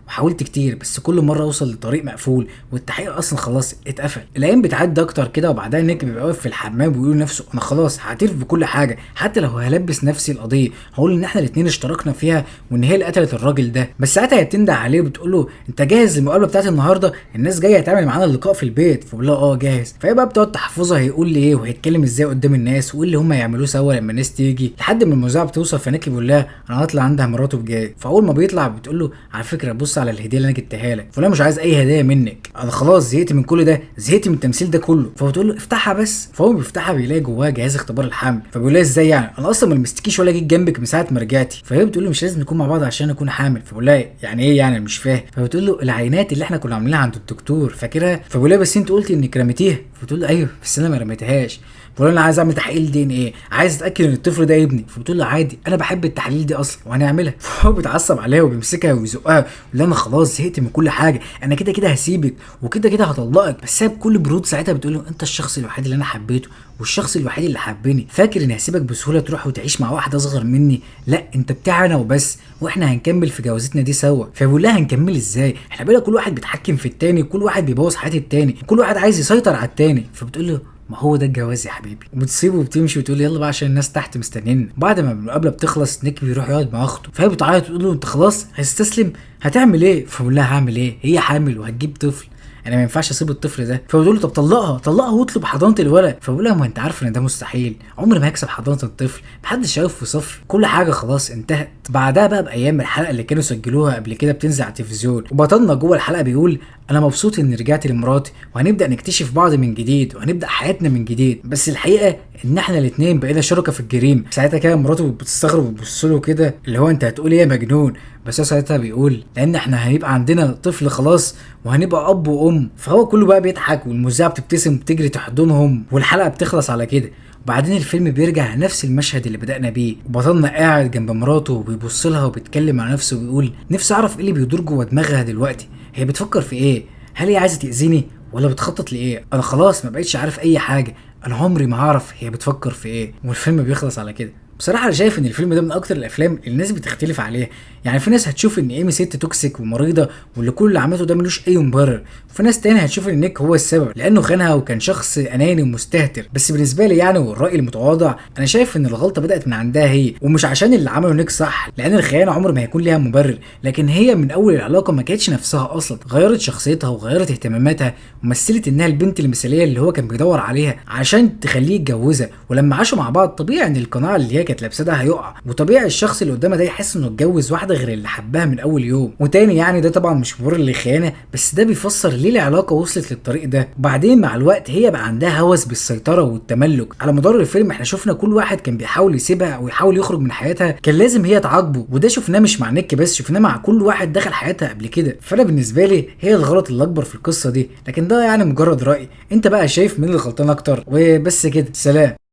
حاولت كتير بس كل مره اوصل لطريق مقفول والتحقيق اصلا خلاص اتقفل. الايام بتعدي اكتر كده وبعدها نيك بيبقى واقف في الحمام ويقول لنفسه انا خلاص هعترف بكل حاجه، حتى لو هلبس نفسي القضيه هقول ان احنا الاثنين اشتركنا فيها وان هي اللي قتلت الراجل ده. بس ساعتها هي بتنده عليه وبتقول له انت جاهز للمقابله بتاعت النهارده؟ الناس جايه تعمل معانا اللقاء في البيت. فبقول لها اه جاهز. فهي بقى بتقعد تحفظها هيقول لي ايه وهيتكلم ازاي قدام الناس وايه اللي هم يعملوه سوا لما الناس تيجي، لحد ما المذيعه بتوصل. فنيك بيقول لها انا هطلع عندها مراته بجاي. فاول ما بيطلع بتقول له على فكره بص على الهديه اللي انا جبتها لك. فلا مش عايز اي هدايا منك، انا خلاص زهقت من كل ده، زهقت من التمثيل ده كله. فبتقول له افتحها بس. فهو بيفتحها بيلاقي جواها جهاز اختبار الحمل. فبيقول لها ازاي يعني؟ انا اصلا ما لمستكيش ولا جيت جنبك من ساعه ما رجعتي. فهي بتقول له مش لازم نكون مع بعض عشان اكون حامل. فبقول لها يعني ايه يعني؟ مش فاهم. فبتقول له العينات اللي احنا كنا عاملينها عند الدكتور فاكرها؟ فبقول لها بس انت قلتي انك رميتيها. فبتقول له ايوه بس انا ما رميتهاش. بقول انا عايز اعمل تحليل دي ان ايه، عايز اتاكد ان الطفل ده ابني. فبتقول له عادي انا بحب التحاليل دي اصلا وهنعملها. فهو بيتعصب عليها وبيمسكها ويزقها ويقول انا خلاص زهقت من كل حاجه، انا كده كده هسيبك وكده كده هطلقك. بس هي بكل برود ساعتها بتقول له انت الشخص الوحيد اللي انا حبيته والشخص الوحيد اللي حبني، فاكر اني هسيبك بسهوله تروح وتعيش مع واحد اصغر مني؟ لا انت بتاعي انا وبس، واحنا هنكمل في جوازتنا دي سوا. فبيقول لها هنكمل ازاي؟ احنا بقى كل واحد بيتحكم في التاني، كل واحد بيبوظ حياه التاني، كل واحد عايز يسيطر على التاني. فبتقول له ما هو ده الجواز يا حبيبي. وبتسيبه وبتمشي وتقول يلا بقى عشان الناس تحت مستنيين. بعد ما المقابله بتخلص نيك بيروح يقعد مع اخته، فهي بتعيط تقول له انت خلاص هتستسلم؟ هتعمل ايه؟ فبقول لها هعمل ايه؟ هي حامل وهتجيب طفل، انا ما ينفعش اسيب الطفل ده. فبتقول له طب طلقها واطلب حضانه الولد. فبقول لها ما انت عارف ان ده مستحيل، عمري ما هكسب حضانه الطفل، محدش هيقف في صف، كل حاجه خلاص انتهت. بعدها بقى بايام الحلقه اللي كانوا سجلوها قبل كده بتنزل على التلفزيون، وبطلنا جوه الحلقه بيقول انا مبسوط اني رجعت لمراتي وهنبدا نكتشف بعض من جديد وهنبدا حياتنا من جديد. بس الحقيقه ان احنا الاثنين بقينا شركاء في الجريمه. ساعتها كده مراته بتستغرب وتبص له كده اللي هو انت هتقول ايه يا مجنون؟ بس هو ساعتها بيقول لان احنا هيبقى عندنا طفل خلاص وهنبقى اب وام. فهو كله بقى بيضحك والمذيعه بتبتسم وبتجري تحضنهم والحلقه بتخلص على كده. وبعدين الفيلم بيرجع لنفس المشهد اللي بدأنا بيه، وبطلنا قاعد جنب مراته وبيبص لها وبيتكلم مع نفسه وبيقول نفسي اعرف ايه اللي بيدور جوه دماغها دلوقتي، هي بتفكر في ايه؟ هل هي عايزه تأذيني ولا بتخطط لايه؟ انا خلاص ما بقتش عارف اي حاجه، انا عمري ما هعرف هي بتفكر في ايه. والفيلم بيخلص على كده. بصراحه انا شايف ان الفيلم ده من اكتر الافلام اللي الناس بتختلف عليها. يعني في ناس هتشوف ان ايمي ست توكسيك ومريضه واللي كل اللي عملته ده ملوش اي مبرر، وفي ناس تاني هتشوف ان نيك هو السبب لانه خانها وكان شخص اناني ومستهتر. بس بالنسبه لي يعني والراي المتواضع انا شايف ان الغلطه بدات من عندها هي، ومش عشان اللي عمله نيك صح، لان الخيانه عمر ما هيكون ليها مبرر، لكن هي من اول العلاقه ما كانتش نفسها اصلا، غيرت شخصيتها وغيرت اهتماماتها ومثلت انها البنت المثاليه اللي هو كان بيدور عليها عشان تخليه يتجوزها. ولما عاشوا مع بعض طبيعي ان القناع اللي هي كانت لابساه ده هيقع، وطبيعي الشخص اللي قدامها ده يحس انه اتجوز واحده غير اللي حبها من اول يوم. وتاني يعني ده طبعا مش مبرر للخيانه، بس ده بيفسر ليه العلاقه وصلت للطريق ده. وبعدين مع الوقت هي بقى عندها هوس بالسيطره والتملك. على مدار الفيلم احنا شفنا كل واحد كان بيحاول يسيبها او يحاول يخرج من حياتها كان لازم هي تعاقبه، وده شفناه مش مع نيك بس، شفناه مع كل واحد دخل حياتها قبل كده. فانا بالنسبه لي هي الغلط الاكبر في القصه دي، لكن ده يعني مجرد راي. انت بقى شايف مين اللي غلطان اكتر؟ وبس كده، سلام.